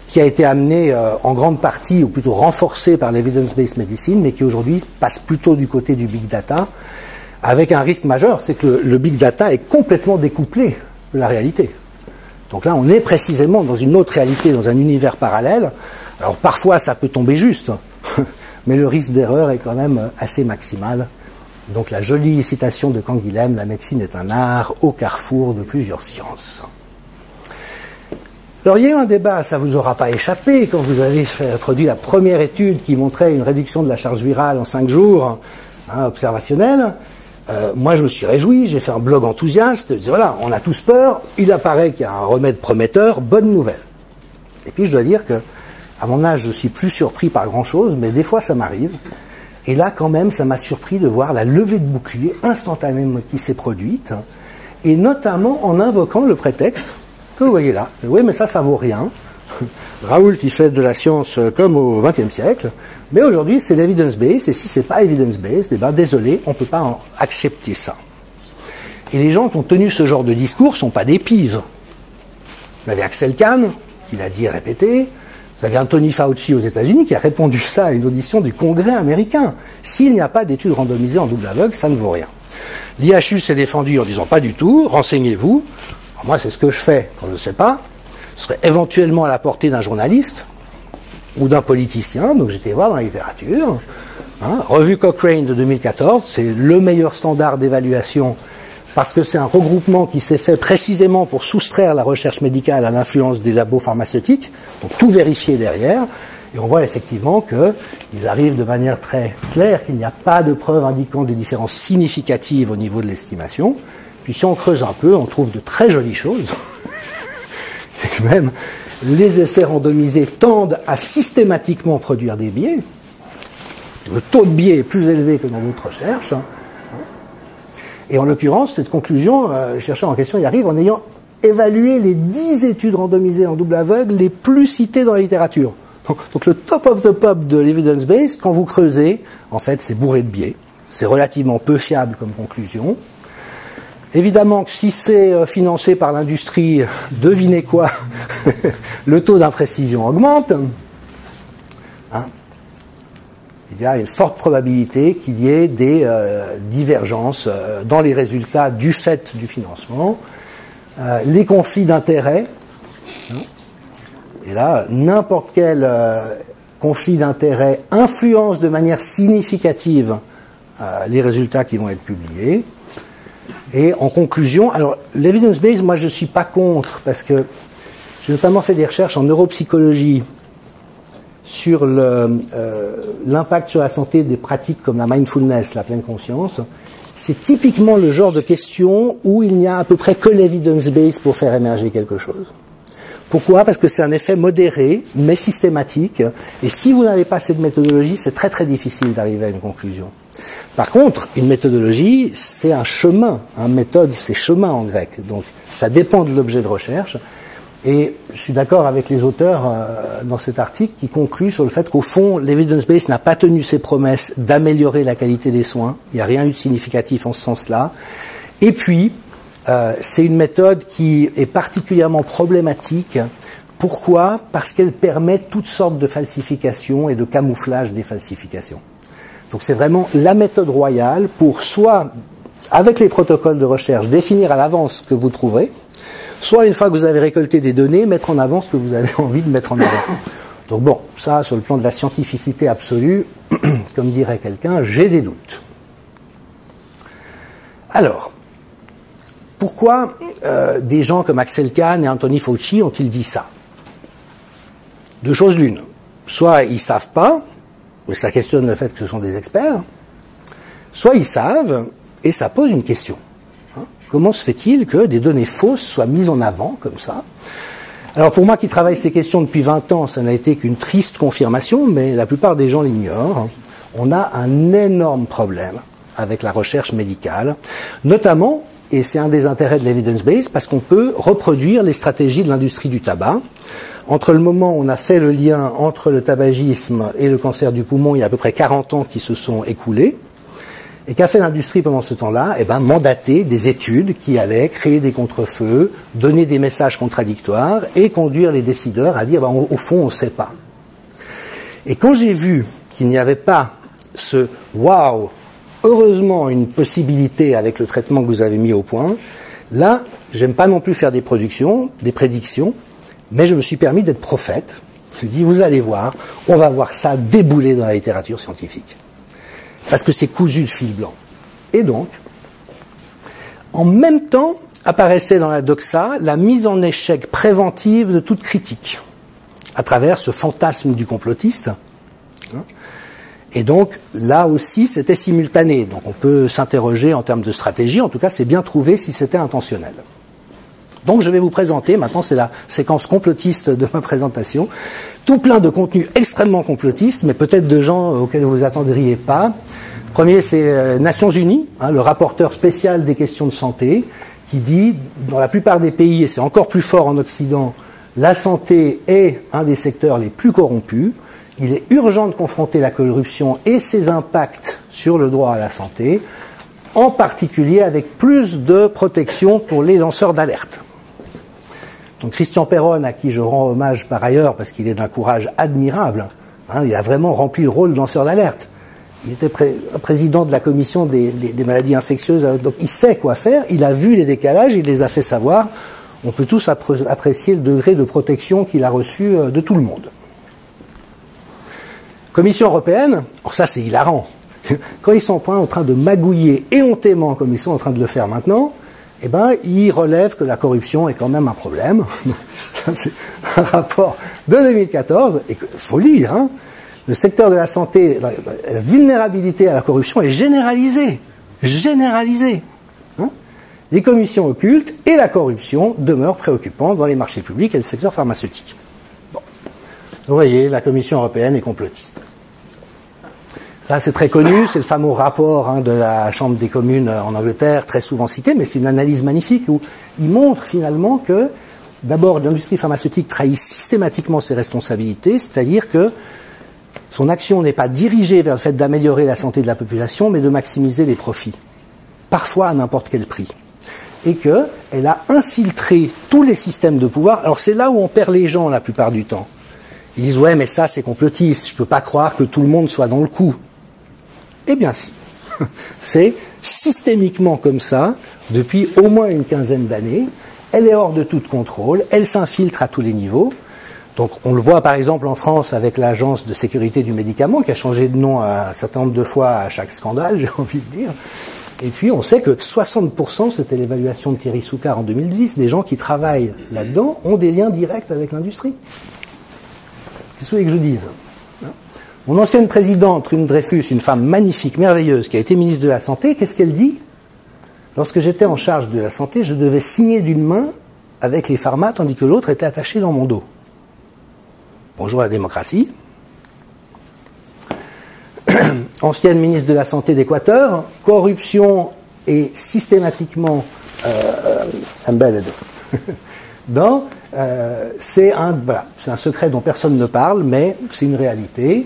qui a été amené en grande partie, ou plutôt renforcé par l'evidence-based medicine, mais qui aujourd'hui passe plutôt du côté du big data, avec un risque majeur, c'est que le big data est complètement découplé de la réalité. Donc là, on est précisément dans une autre réalité, dans un univers parallèle. Alors parfois, ça peut tomber juste, mais le risque d'erreur est quand même assez maximal. Donc la jolie citation de Canguilhem, la médecine est un art au carrefour de plusieurs sciences. Alors il y a eu un débat, ça vous aura pas échappé, quand vous avez produit la première étude qui montrait une réduction de la charge virale en 5 jours, observationnelle. Moi je me suis réjoui, j'ai fait un blog enthousiaste, je dis, voilà, on a tous peur, il apparaît qu'il y a un remède prometteur, bonne nouvelle. Et puis je dois dire que, à mon âge, je suis plus surpris par grand chose, mais des fois ça m'arrive. Et là quand même, ça m'a surpris de voir la levée de bouclier instantanément qui s'est produite, et notamment en invoquant le prétexte que vous voyez là. Oui, mais ça vaut rien. Raoult, il fait de la science comme au XXe siècle, mais aujourd'hui c'est l'evidence-based, et si c'est pas evidence-based, eh ben désolé, on peut pas accepter ça. Et les gens qui ont tenu ce genre de discours sont pas des pives. Vous avez Axel Kahn, qui l'a dit et répété, vous avez Anthony Fauci aux États-Unis qui a répondu ça à une audition du Congrès américain. S'il n'y a pas d'études randomisées en double aveugle, ça ne vaut rien. L'IHU s'est défendu en disant pas du tout, renseignez-vous. Alors moi c'est ce que je fais quand je ne sais pas. Ce serait éventuellement à la portée d'un journaliste ou d'un politicien, donc j'étais voir dans la littérature. Revue Cochrane de 2014, c'est le meilleur standard d'évaluation parce que c'est un regroupement qui s'est fait précisément pour soustraire la recherche médicale à l'influence des labos pharmaceutiques, donc tout vérifier derrière, et on voit effectivement qu'ils arrivent de manière très claire qu'il n'y a pas de preuves indiquant des différences significatives au niveau de l'estimation. Puis si on creuse un peu, on trouve de très jolies choses. C'est que même les essais randomisés tendent à systématiquement produire des biais. Le taux de biais est plus élevé que dans d'autres recherches. Et en l'occurrence, cette conclusion, le chercheur en question y arrive en ayant évalué les 10 études randomisées en double aveugle les plus citées dans la littérature. Donc le top of the pop de l'evidence base, quand vous creusez, en fait, c'est bourré de biais. C'est relativement peu fiable comme conclusion. Évidemment que si c'est financé par l'industrie, devinez quoi, le taux d'imprécision augmente. Il y a une forte probabilité qu'il y ait des divergences dans les résultats du fait du financement. Les conflits d'intérêts. Et là, n'importe quel conflit d'intérêts influence de manière significative les résultats qui vont être publiés. Et en conclusion, alors l'evidence-based, moi je ne suis pas contre, parce que j'ai notamment fait des recherches en neuropsychologie sur l'impact sur la santé des pratiques comme la mindfulness, la pleine conscience. C'est typiquement le genre de question où il n'y a à peu près que l'evidence-based pour faire émerger quelque chose. Pourquoi ? Parce que c'est un effet modéré, mais systématique, et si vous n'avez pas cette méthodologie, c'est très très difficile d'arriver à une conclusion. Par contre, une méthodologie, c'est un chemin. Une méthode, c'est chemin en grec. Donc, ça dépend de l'objet de recherche. Et je suis d'accord avec les auteurs dans cet article qui concluent sur le fait qu'au fond, l'evidence-based n'a pas tenu ses promesses d'améliorer la qualité des soins. Il n'y a rien eu de significatif en ce sens-là. Et puis, c'est une méthode qui est particulièrement problématique. Pourquoi ? Parce qu'elle permet toutes sortes de falsifications et de camouflage des falsifications. Donc c'est vraiment la méthode royale pour soit, avec les protocoles de recherche, définir à l'avance ce que vous trouverez, soit une fois que vous avez récolté des données, mettre en avant ce que vous avez envie de mettre en avant. Donc bon, ça, sur le plan de la scientificité absolue, comme dirait quelqu'un, j'ai des doutes. Alors, pourquoi des gens comme Axel Kahn et Anthony Fauci ont-ils dit ça ? Deux choses l'une. Soit ils savent pas, mais ça questionne le fait que ce sont des experts, soit ils savent, et ça pose une question. Comment se fait-il que des données fausses soient mises en avant comme ça ? Alors pour moi qui travaille ces questions depuis 20 ans, ça n'a été qu'une triste confirmation, mais la plupart des gens l'ignorent. On a un énorme problème avec la recherche médicale, notamment, et c'est un des intérêts de l'evidence-based, parce qu'on peut reproduire les stratégies de l'industrie du tabac. Entre le moment où on a fait le lien entre le tabagisme et le cancer du poumon, il y a à peu près 40 ans qui se sont écoulés. Et qu'a fait l'industrie pendant ce temps-là? Eh ben, mandater des études qui allaient créer des contre-feux, donner des messages contradictoires et conduire les décideurs à dire, ben, au fond, on ne sait pas. Et quand j'ai vu qu'il n'y avait pas ce « waouh », heureusement une possibilité avec le traitement que vous avez mis au point, là, j'aime pas non plus faire des prédictions, mais je me suis permis d'être prophète. Je dis, vous allez voir, on va voir ça débouler dans la littérature scientifique. Parce que c'est cousu de fil blanc. Et donc, en même temps, apparaissait dans la doxa la mise en échec préventive de toute critique, à travers ce fantasme du complotiste. Et donc, là aussi, c'était simultané. Donc, on peut s'interroger en termes de stratégie. En tout cas, c'est bien trouvé si c'était intentionnel. Donc, je vais vous présenter, maintenant, c'est la séquence complotiste de ma présentation, tout plein de contenus extrêmement complotistes, mais peut-être de gens auxquels vous attendriez pas. Premier, c'est Nations Unies, le rapporteur spécial des questions de santé, qui dit, dans la plupart des pays, et c'est encore plus fort en Occident, la santé est un des secteurs les plus corrompus. Il est urgent de confronter la corruption et ses impacts sur le droit à la santé, en particulier avec plus de protection pour les lanceurs d'alerte. Donc Christian Perron, à qui je rends hommage par ailleurs, parce qu'il est d'un courage admirable, il a vraiment rempli le rôle de lanceur d'alerte. Il était président de la commission des maladies infectieuses, donc il sait quoi faire, il a vu les décalages, il les a fait savoir. On peut tous apprécier le degré de protection qu'il a reçu de tout le monde. Commission européenne, alors ça c'est hilarant, quand ils sont en train de magouiller éhontément comme ils sont en train de le faire maintenant, eh ben, ils relèvent que la corruption est quand même un problème. Ça, c'est un rapport de 2014, et il faut lire, le secteur de la santé, la vulnérabilité à la corruption est généralisée. Généralisée. Les commissions occultes et la corruption demeurent préoccupantes dans les marchés publics et le secteur pharmaceutique. Bon. Vous voyez, la Commission européenne est complotiste. Ça, c'est très connu, c'est le fameux rapport de la Chambre des communes en Angleterre, très souvent cité, mais c'est une analyse magnifique où il montre finalement que, d'abord, l'industrie pharmaceutique trahit systématiquement ses responsabilités, c'est-à-dire que son action n'est pas dirigée vers le fait d'améliorer la santé de la population, mais de maximiser les profits, parfois à n'importe quel prix. Et qu'elle a infiltré tous les systèmes de pouvoir. Alors c'est là où on perd les gens la plupart du temps. Ils disent « ouais, mais ça c'est complotiste, je ne peux pas croire que tout le monde soit dans le coup ». Eh bien si, c'est systémiquement comme ça, depuis au moins une quinzaine d'années, elle est hors de tout contrôle, elle s'infiltre à tous les niveaux. Donc on le voit par exemple en France avec l'Agence de sécurité du médicament, qui a changé de nom un certain nombre de fois à chaque scandale, j'ai envie de dire. Et puis on sait que 60%, c'était l'évaluation de Thierry Soucard en 2010, des gens qui travaillent là-dedans ont des liens directs avec l'industrie. Qu'est-ce que vous voulez que je dise ? Mon ancienne présidente, Trude Dreyfus, une femme magnifique, merveilleuse, qui a été ministre de la Santé, qu'est-ce qu'elle dit ? Lorsque j'étais en charge de la santé, je devais signer d'une main avec les pharmas, tandis que l'autre était attaché dans mon dos. Bonjour la démocratie. Ancienne ministre de la Santé d'Équateur, corruption est systématiquement embedded. C'est un secret dont personne ne parle, mais c'est une réalité.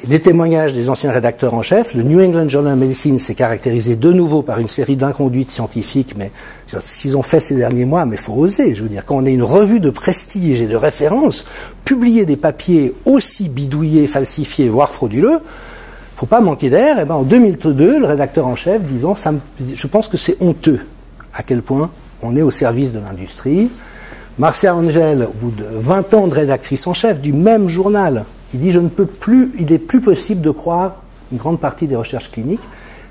Les témoignages des anciens rédacteurs en chef, le New England Journal of Medicine s'est caractérisé de nouveau par une série d'inconduites scientifiques, mais ce qu'ils ont fait ces derniers mois, mais il faut oser, je veux dire, quand on est une revue de prestige et de référence, publier des papiers aussi bidouillés, falsifiés, voire frauduleux, faut pas manquer d'air. Et ben en 2002, le rédacteur en chef disant, je pense que c'est honteux à quel point on est au service de l'industrie. Marcia Angel, au bout de 20 ans de rédactrice en chef du même journal, il dit, il n'est plus possible de croire une grande partie des recherches cliniques,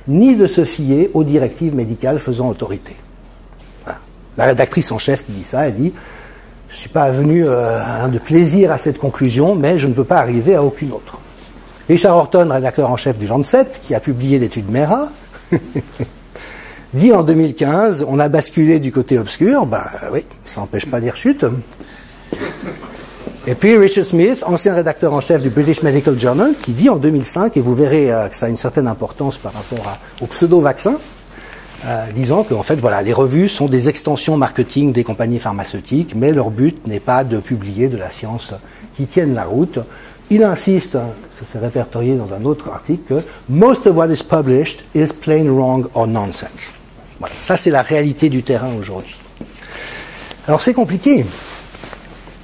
ni de se fier aux directives médicales faisant autorité. Voilà. La rédactrice en chef qui dit ça, elle dit, je ne suis pas venu de plaisir à cette conclusion, mais je ne peux pas arriver à aucune autre. Richard Horton, rédacteur en chef du Lancet, qui a publié l'étude MERA, dit en 2015, on a basculé du côté obscur, oui, ça n'empêche pas les rechutes. Et puis Richard Smith, ancien rédacteur en chef du British Medical Journal, qui dit en 2005, et vous verrez que ça a une certaine importance par rapport au pseudo-vaccin, disant que en fait, voilà, les revues sont des extensions marketing des compagnies pharmaceutiques, mais leur but n'est pas de publier de la science qui tienne la route. il insiste, ça s'est répertorié dans un autre article, que most of what is published is plain wrong or nonsense. Voilà, ça c'est la réalité du terrain aujourd'hui. Alors c'est compliqué.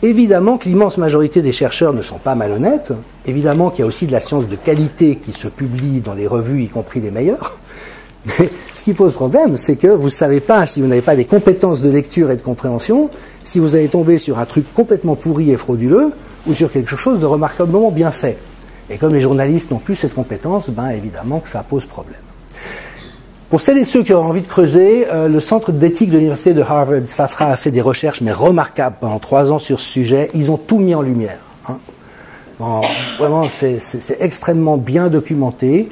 Évidemment que l'immense majorité des chercheurs ne sont pas malhonnêtes. Évidemment qu'il y a aussi de la science de qualité qui se publie dans les revues, y compris les meilleures. Mais ce qui pose problème, c'est que vous ne savez pas, si vous n'avez pas des compétences de lecture et de compréhension, si vous allez tomber sur un truc complètement pourri et frauduleux, ou sur quelque chose de remarquablement bien fait. Et comme les journalistes n'ont plus cette compétence, ben évidemment que ça pose problème. Pour celles et ceux qui auraient envie de creuser, le centre d'éthique de l'université de Harvard, SAFRA, a fait des recherches mais remarquables pendant 3 ans sur ce sujet. Ils ont tout mis en lumière. Hein. Bon, vraiment, c'est extrêmement bien documenté.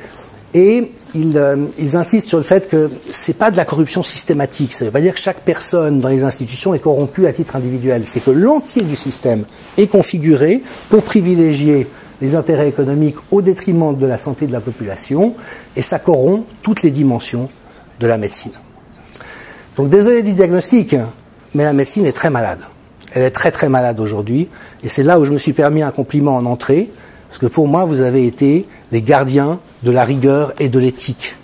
Et ils insistent sur le fait que c'est pas de la corruption systématique. Ça veut pas dire que chaque personne dans les institutions est corrompue à titre individuel. C'est que l'entier du système est configuré pour privilégier les intérêts économiques au détriment de la santé de la population, et ça corrompt toutes les dimensions de la médecine. Donc désolé du diagnostic, mais la médecine est très malade. Elle est très très malade aujourd'hui, et c'est là où je me suis permis un compliment en entrée, parce que pour moi vous avez été les gardiens de la rigueur et de l'éthique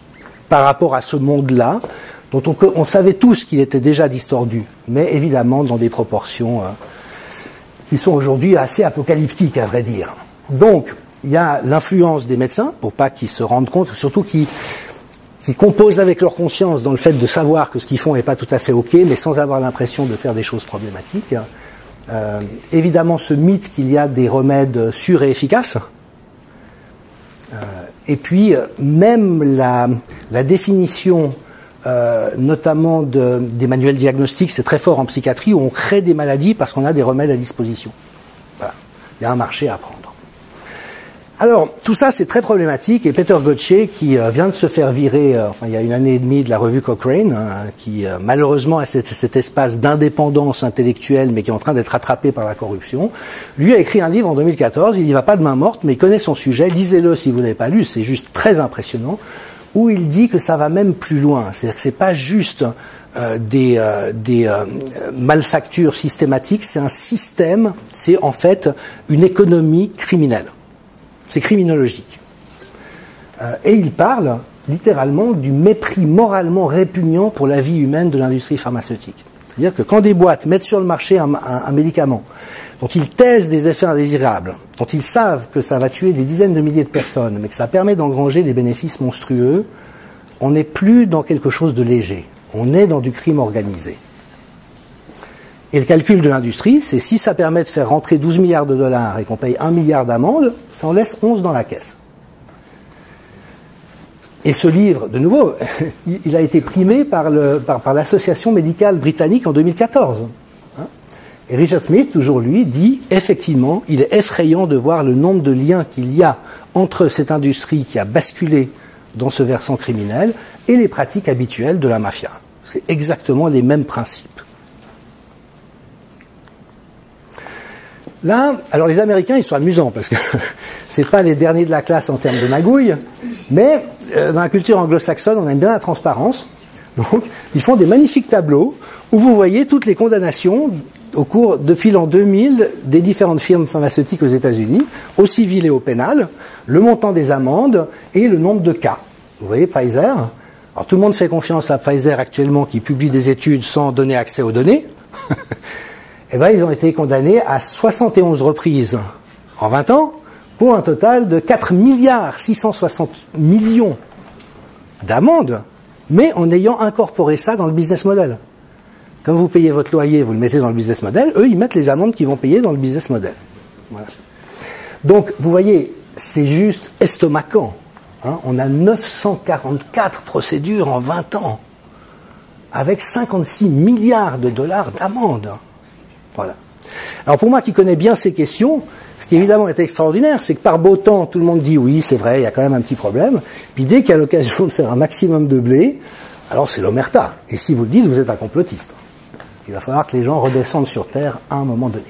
par rapport à ce monde-là, dont on savait tous qu'il était déjà distordu, mais évidemment dans des proportions qui sont aujourd'hui assez apocalyptiques à vrai dire. Donc, il y a l'influence des médecins, pour pas qu'ils se rendent compte, surtout qui composent avec leur conscience dans le fait de savoir que ce qu'ils font n'est pas tout à fait OK, mais sans avoir l'impression de faire des choses problématiques. Évidemment, ce mythe qu'il y a des remèdes sûrs et efficaces. Et puis, même la définition, notamment des manuels diagnostiques, c'est très fort en psychiatrie, où on crée des maladies parce qu'on a des remèdes à disposition. Voilà. Il y a un marché à prendre. Alors, tout ça, c'est très problématique, et Peter Gotche, qui vient de se faire virer, il y a 1 année et demie, de la revue Cochrane, qui malheureusement a cet espace d'indépendance intellectuelle, mais qui est en train d'être rattrapé par la corruption, lui a écrit un livre en 2014, il n'y va pas de main morte, mais il connaît son sujet, lisez-le si vous ne l'avez pas lu, c'est juste très impressionnant, où il dit que ça va même plus loin, c'est-à-dire que c'est pas juste des malfactures systématiques, c'est un système, c'est en fait une économie criminelle. C'est criminologique. Et il parle littéralement du mépris moralement répugnant pour la vie humaine de l'industrie pharmaceutique. C'est-à-dire que quand des boîtes mettent sur le marché un médicament dont ils taisent des effets indésirables, dont ils savent que ça va tuer des dizaines de milliers de personnes, mais que ça permet d'engranger des bénéfices monstrueux, on n'est plus dans quelque chose de léger. On est dans du crime organisé. Et le calcul de l'industrie, c'est si ça permet de faire rentrer 12 milliards de dollars et qu'on paye 1 milliard d'amendes, ça en laisse 11 dans la caisse. Et ce livre, de nouveau, il a été primé par l'association médicale britannique en 2014. Et Richard Smith, toujours lui, dit effectivement, il est effrayant de voir le nombre de liens qu'il y a entre cette industrie qui a basculé dans ce versant criminel et les pratiques habituelles de la mafia. C'est exactement les mêmes principes. Là, alors les Américains, ils sont amusants parce que c'est pas les derniers de la classe en termes de magouille, mais dans la culture anglo-saxonne, on aime bien la transparence. Donc, ils font des magnifiques tableaux où vous voyez toutes les condamnations depuis l'an 2000 des différentes firmes pharmaceutiques aux États-Unis, au civil et au pénal, le montant des amendes et le nombre de cas. Vous voyez Pfizer. Alors tout le monde fait confiance à Pfizer actuellement qui publie des études sans donner accès aux données. Eh bien, ils ont été condamnés à 71 reprises en 20 ans pour un total de 4 milliards 660 millions d'amendes, mais en ayant incorporé ça dans le business model. Comme vous payez votre loyer, vous le mettez dans le business model, eux, ils mettent les amendes qu'ils vont payer dans le business model. Voilà. Donc, vous voyez, c'est juste estomacant. Hein, on a 944 procédures en 20 ans, avec 56 milliards de dollars d'amendes. Voilà. Alors pour moi qui connais bien ces questions, ce qui évidemment est extraordinaire, c'est que par beau temps, tout le monde dit oui, c'est vrai, il y a quand même un petit problème. Puis dès qu'il y a l'occasion de faire un maximum de blé, alors c'est l'omerta. Et si vous le dites, vous êtes un complotiste. Il va falloir que les gens redescendent sur Terre à un moment donné.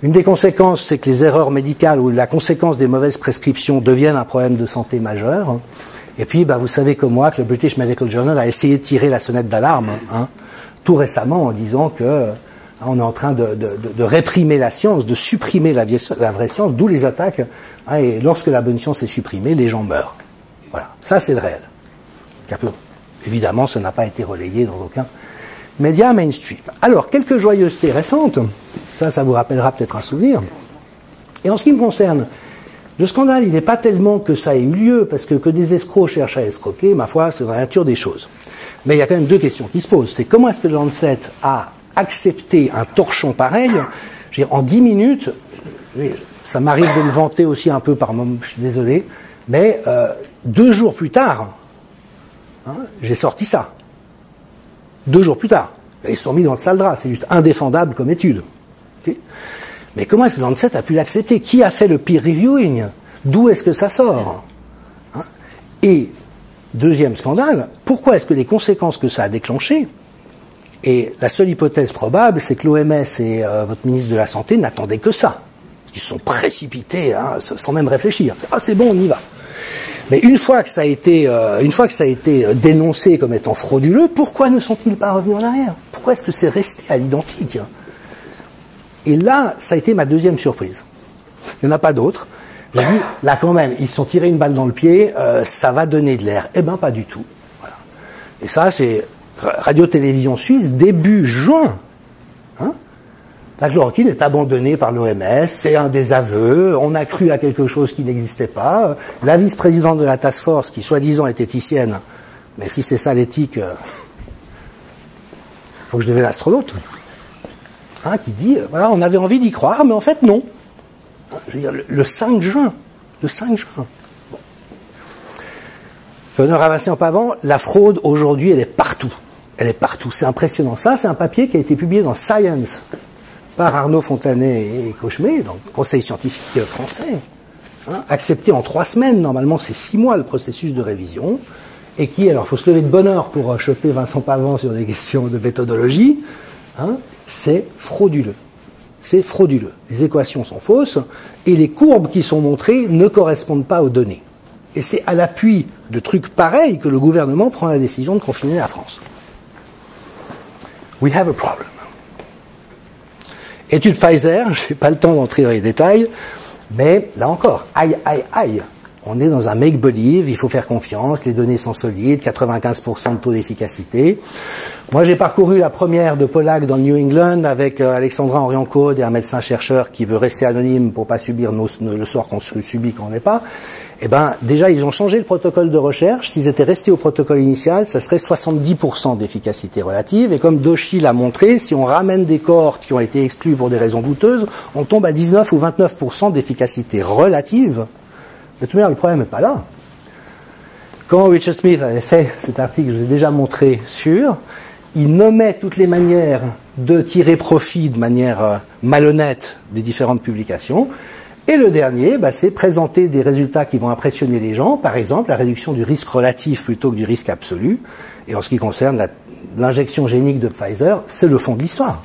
Une des conséquences, c'est que les erreurs médicales ou la conséquence des mauvaises prescriptions deviennent un problème de santé majeur. Et puis, vous savez comme moi que le British Medical Journal a essayé de tirer la sonnette d'alarme, tout récemment en disant que On est en train de réprimer la science, de supprimer la vraie science, d'où les attaques. Et lorsque la bonne science est supprimée, les gens meurent. Voilà, ça c'est le réel. Évidemment, ça n'a pas été relayé dans aucun média mainstream. Alors, quelques joyeusetés récentes, ça vous rappellera peut-être un souvenir. Et en ce qui me concerne, le scandale, il n'est pas tellement que ça ait eu lieu, parce que des escrocs cherchent à escroquer, ma foi, c'est dans la nature des choses. Mais il y a quand même deux questions qui se posent. C'est comment est-ce que le Lancet a accepté un torchon pareil? Je veux dire, en 10 minutes, ça m'arrive de me vanter aussi un peu par moment, je suis désolé, mais 2 jours plus tard, j'ai sorti ça. 2 jours plus tard. Ils se sont mis dans le sale drap, c'est juste indéfendable comme étude. Okay, mais comment est-ce que Lancet a pu l'accepter? Qui a fait le peer reviewing? D'où est-ce que ça sort? Et deuxième scandale, pourquoi est-ce que les conséquences que ça a déclenchées, et la seule hypothèse probable, c'est que l'OMS et votre ministre de la Santé n'attendaient que ça. Ils se sont précipités, sans même réfléchir. Ah, c'est bon, on y va. Mais une fois que ça a été dénoncé comme étant frauduleux, pourquoi ne sont-ils pas revenus en arrière? Pourquoi est-ce que c'est resté à l'identique? Et là, ça a été ma deuxième surprise. Il n'y en a pas d'autres. J'ai vu, là quand même, ils se sont tirés une balle dans le pied, ça va donner de l'air. Eh ben pas du tout. Voilà. Et ça, c'est Radio-Télévision Suisse, début juin. La chloroquine est abandonnée par l'OMS, c'est un des aveux, on a cru à quelque chose qui n'existait pas. La vice-présidente de la task force, qui soi-disant est éthicienne, mais si c'est ça l'éthique, faut que je devienne astronaute, qui dit, voilà, on avait envie d'y croire, mais en fait non. Je veux dire, le 5 juin. Bon. Feneur ramassé en pavant, la fraude aujourd'hui, elle est partout. Elle est partout, c'est impressionnant. Ça, c'est un papier qui a été publié dans Science par Arnaud Fontanet et Cauchemet, donc Conseil scientifique français, accepté en 3 semaines, normalement c'est 6 mois le processus de révision, et qui, alors il faut se lever de bonne heure pour choper Vincent Pavant sur des questions de méthodologie, c'est frauduleux. C'est frauduleux. Les équations sont fausses, et les courbes qui sont montrées ne correspondent pas aux données. Et c'est à l'appui de trucs pareils que le gouvernement prend la décision de confiner la France. We have a problem. Étude Pfizer, je n'ai pas le temps d'entrer dans les détails, mais là encore, aïe. On est dans un make-believe, il faut faire confiance, les données sont solides, 95% de taux d'efficacité. Moi, j'ai parcouru la première de Pollack dans le New England avec Alexandra Henrion-Caude et un médecin-chercheur qui veut rester anonyme pour pas subir le sort qu'on subit quand on n'est pas. Eh ben, déjà, ils ont changé le protocole de recherche. S'ils étaient restés au protocole initial, ça serait 70% d'efficacité relative. Et comme Doshi l'a montré, si on ramène des cohortes qui ont été exclues pour des raisons douteuses, on tombe à 19 ou 29% d'efficacité relative. De toute manière, le problème n'est pas là. Quand Richard Smith avait fait cet article, je l'ai déjà montré il nommait toutes les manières de tirer profit de manière malhonnête des différentes publications. Et le dernier, c'est présenter des résultats qui vont impressionner les gens, par exemple la réduction du risque relatif plutôt que du risque absolu. Et en ce qui concerne l'injection génique de Pfizer, c'est le fond de l'histoire.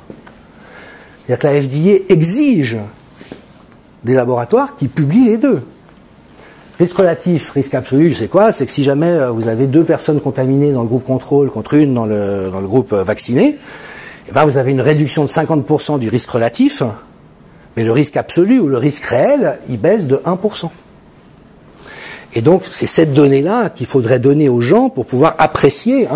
C'est-à-dire que la FDA exige des laboratoires qui publient les deux. Risque relatif, risque absolu, c'est quoi? C'est que si jamais vous avez 2 personnes contaminées dans le groupe contrôle contre une dans le groupe vacciné, vous avez une réduction de 50% du risque relatif, mais le risque absolu ou le risque réel, il baisse de 1%. Et donc, c'est cette donnée-là qu'il faudrait donner aux gens pour pouvoir apprécier.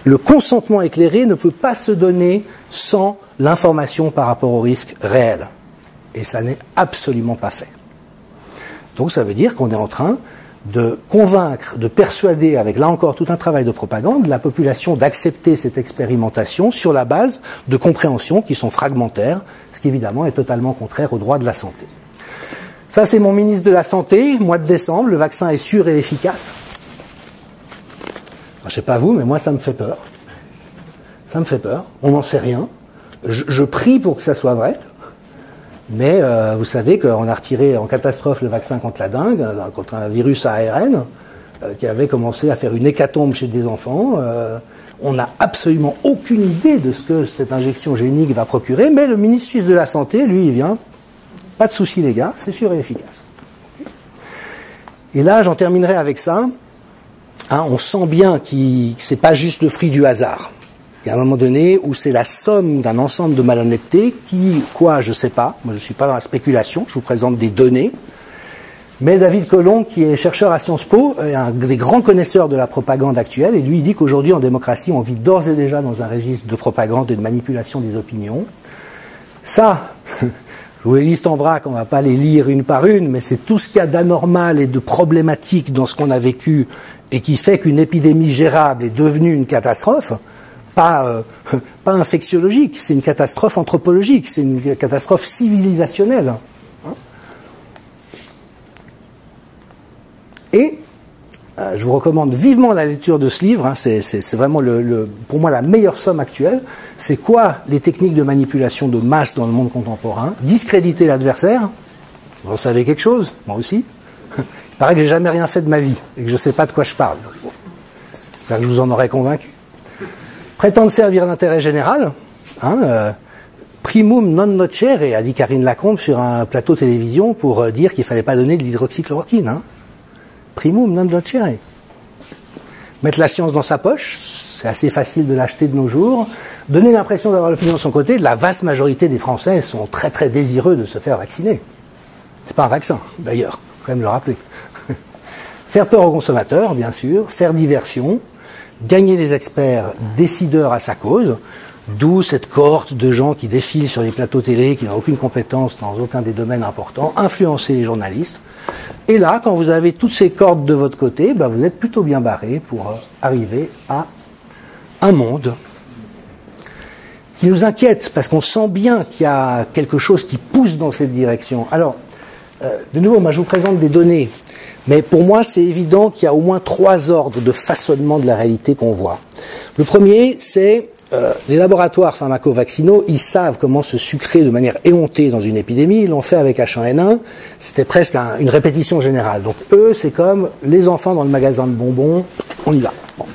Le consentement éclairé ne peut pas se donner sans l'information par rapport au risque réel. Et ça n'est absolument pas fait. Donc ça veut dire qu'on est en train de convaincre, de persuader, avec là encore tout un travail de propagande, la population d'accepter cette expérimentation sur la base de compréhensions qui sont fragmentaires, ce qui évidemment est totalement contraire aux droits de la santé. Ça c'est mon ministre de la Santé, mois de décembre, le vaccin est sûr et efficace. Je ne sais pas vous, mais moi ça me fait peur. Ça me fait peur, on n'en sait rien. Je prie pour que ça soit vrai. Mais vous savez qu'on a retiré en catastrophe le vaccin contre la dengue, contre un virus à ARN, qui avait commencé à faire une hécatombe chez des enfants. On n'a absolument aucune idée de ce que cette injection génique va procurer, mais le ministre suisse de la Santé, lui, il vient. Pas de souci les gars, c'est sûr et efficace. Et là, j'en terminerai avec ça. On sent bien que c'est pas juste le fruit du hasard. Il y a un moment donné où c'est la somme d'un ensemble de malhonnêtetés qui, quoi, je sais pas, moi je suis pas dans la spéculation, je vous présente des données, mais David Colomb, qui est chercheur à Sciences Po, est un des grands connaisseurs de la propagande actuelle, et lui il dit qu'aujourd'hui en démocratie on vit d'ores et déjà dans un registre de propagande et de manipulation des opinions. Ça, je vous les liste en vrac, on va pas les lire une par une, mais c'est tout ce qu'il y a d'anormal et de problématique dans ce qu'on a vécu et qui fait qu'une épidémie gérable est devenue une catastrophe. Pas infectiologique, c'est une catastrophe anthropologique, c'est une catastrophe civilisationnelle. Et je vous recommande vivement la lecture de ce livre, hein, c'est vraiment pour moi la meilleure somme actuelle. C'est quoi les techniques de manipulation de masse dans le monde contemporain? Discréditer l'adversaire, vous savez quelque chose? Moi aussi. Il paraît que j'ai jamais rien fait de ma vie et que je ne sais pas de quoi je parle. J'espère que je vous en aurai convaincu. Prétendre servir l'intérêt général, primum non nocere, a dit Karine Lacombe sur un plateau télévision pour dire qu'il fallait pas donner de l'hydroxychloroquine. Hein. Primum non nocere. Mettre la science dans sa poche, c'est assez facile de l'acheter de nos jours. Donner l'impression d'avoir l'opinion de son côté, la vaste majorité des Français sont très très désireux de se faire vacciner. C'est pas un vaccin, d'ailleurs, faut quand même le rappeler. Faire peur aux consommateurs, bien sûr, faire diversion, gagner des experts décideurs à sa cause, d'où cette cohorte de gens qui défilent sur les plateaux télé, qui n'ont aucune compétence dans aucun des domaines importants, influencer les journalistes. Et là, quand vous avez toutes ces cordes de votre côté, ben vous êtes plutôt bien barré pour arriver à un monde qui nous inquiète, parce qu'on sent bien qu'il y a quelque chose qui pousse dans cette direction. Alors, de nouveau, moi je vous présente des données. Mais pour moi, c'est évident qu'il y a au moins 3 ordres de façonnement de la réalité qu'on voit. Le premier, c'est les laboratoires pharmaco-vaccinaux, ils savent comment se sucrer de manière éhontée dans une épidémie. Ils l'ont fait avec H1N1. C'était presque une répétition générale. Donc eux, c'est comme les enfants dans le magasin de bonbons. On y va. Bon.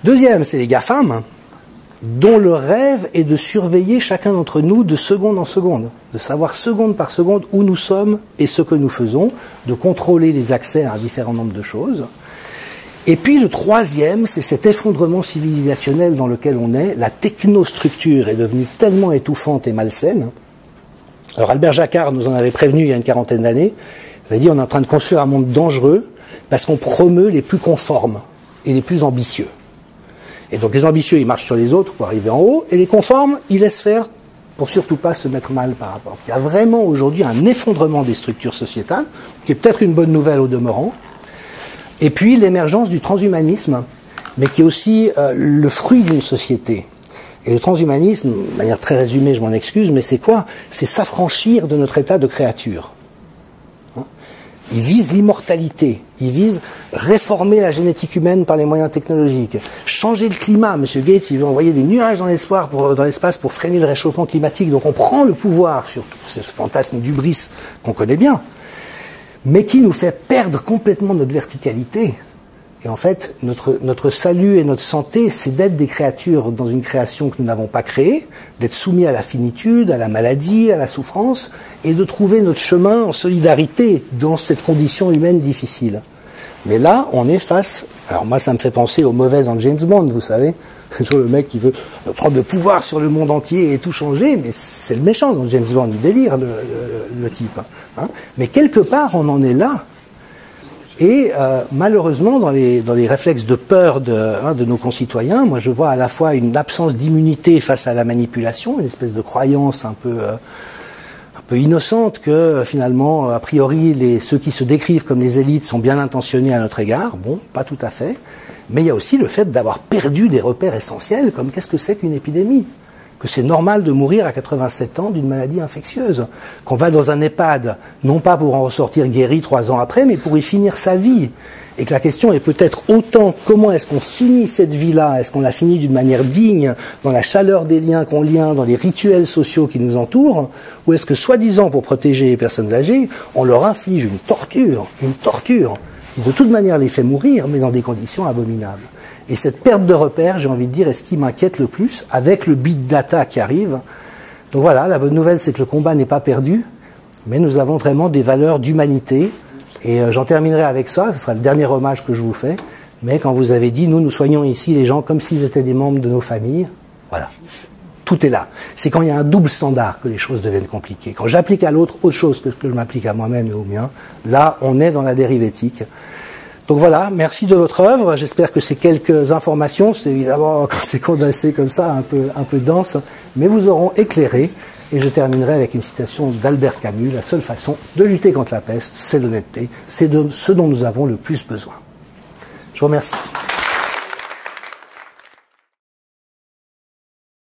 Deuxième, c'est les GAFAM, dont le rêve est de surveiller chacun d'entre nous de seconde en seconde, de savoir seconde par seconde où nous sommes et ce que nous faisons, de contrôler les accès à un différent nombre de choses. Et puis le troisième, c'est cet effondrement civilisationnel dans lequel on est. La technostructure est devenue tellement étouffante et malsaine. Alors Albert Jacquard nous en avait prévenu il y a une quarantaine d'années. Il avait dit on est en train de construire un monde dangereux parce qu'on promeut les plus conformes et les plus ambitieux. Et donc les ambitieux, ils marchent sur les autres pour arriver en haut, et les conformes, ils laissent faire pour surtout pas se mettre mal par rapport. Il y a vraiment aujourd'hui un effondrement des structures sociétales, qui est peut-être une bonne nouvelle au demeurant, et puis l'émergence du transhumanisme, mais qui est aussi le fruit d'une société. Et le transhumanisme, de manière très résumée, je m'en excuse, mais c'est quoi? C'est s'affranchir de notre état de créature. Il vise l'immortalité, il vise réformer la génétique humaine par les moyens technologiques, changer le climat. M. Gates, il veut envoyer des nuages dans l'espace pour freiner le réchauffement climatique. Donc on prend le pouvoir sur ce fantasme d'hubris qu'on connaît bien, mais qui nous fait perdre complètement notre verticalité. Et en fait, notre salut et notre santé, c'est d'être des créatures dans une création que nous n'avons pas créée, d'être soumis à la finitude, à la maladie, à la souffrance, et de trouver notre chemin en solidarité dans cette condition humaine difficile. Mais là, on est face... Alors moi, ça me fait penser au mauvais dans James Bond, vous savez. Toujours le mec qui veut prendre le pouvoir sur le monde entier et tout changer, mais c'est le méchant dans James Bond, il délire le type. Hein. Mais quelque part, on en est là. Et malheureusement, dans les réflexes de peur de nos concitoyens, moi je vois à la fois une absence d'immunité face à la manipulation, une espèce de croyance un peu innocente que finalement, a priori, ceux qui se décrivent comme les élites sont bien intentionnés à notre égard. Bon, pas tout à fait. Mais il y a aussi le fait d'avoir perdu des repères essentiels, comme qu'est-ce que c'est qu'une épidémie ? Que c'est normal de mourir à 87 ans d'une maladie infectieuse, qu'on va dans un EHPAD, non pas pour en ressortir guéri 3 ans après, mais pour y finir sa vie. Et que la question est peut-être autant comment est-ce qu'on finit cette vie-là, est-ce qu'on la finit d'une manière digne, dans la chaleur des liens qu'on lie, dans les rituels sociaux qui nous entourent, ou est-ce que soi-disant pour protéger les personnes âgées, on leur inflige une torture qui de toute manière les fait mourir, mais dans des conditions abominables. Et cette perte de repères, j'ai envie de dire, est ce qui m'inquiète le plus, avec le big data qui arrive. Donc voilà, la bonne nouvelle, c'est que le combat n'est pas perdu, mais nous avons vraiment des valeurs d'humanité. Et j'en terminerai avec ça, ce sera le dernier hommage que je vous fais. Mais quand vous avez dit, nous soignons ici les gens comme s'ils étaient des membres de nos familles, voilà. Tout est là. C'est quand il y a un double standard que les choses deviennent compliquées. Quand j'applique à l'autre autre chose que ce que je m'applique à moi-même et au mien, là, on est dans la dérive éthique. Donc voilà, merci de votre œuvre. J'espère que ces quelques informations, c'est évidemment, quand c'est condensé comme ça, un peu dense, mais vous auront éclairé. Et je terminerai avec une citation d'Albert Camus. La seule façon de lutter contre la peste, c'est l'honnêteté. C'est de ce dont nous avons le plus besoin. Je vous remercie.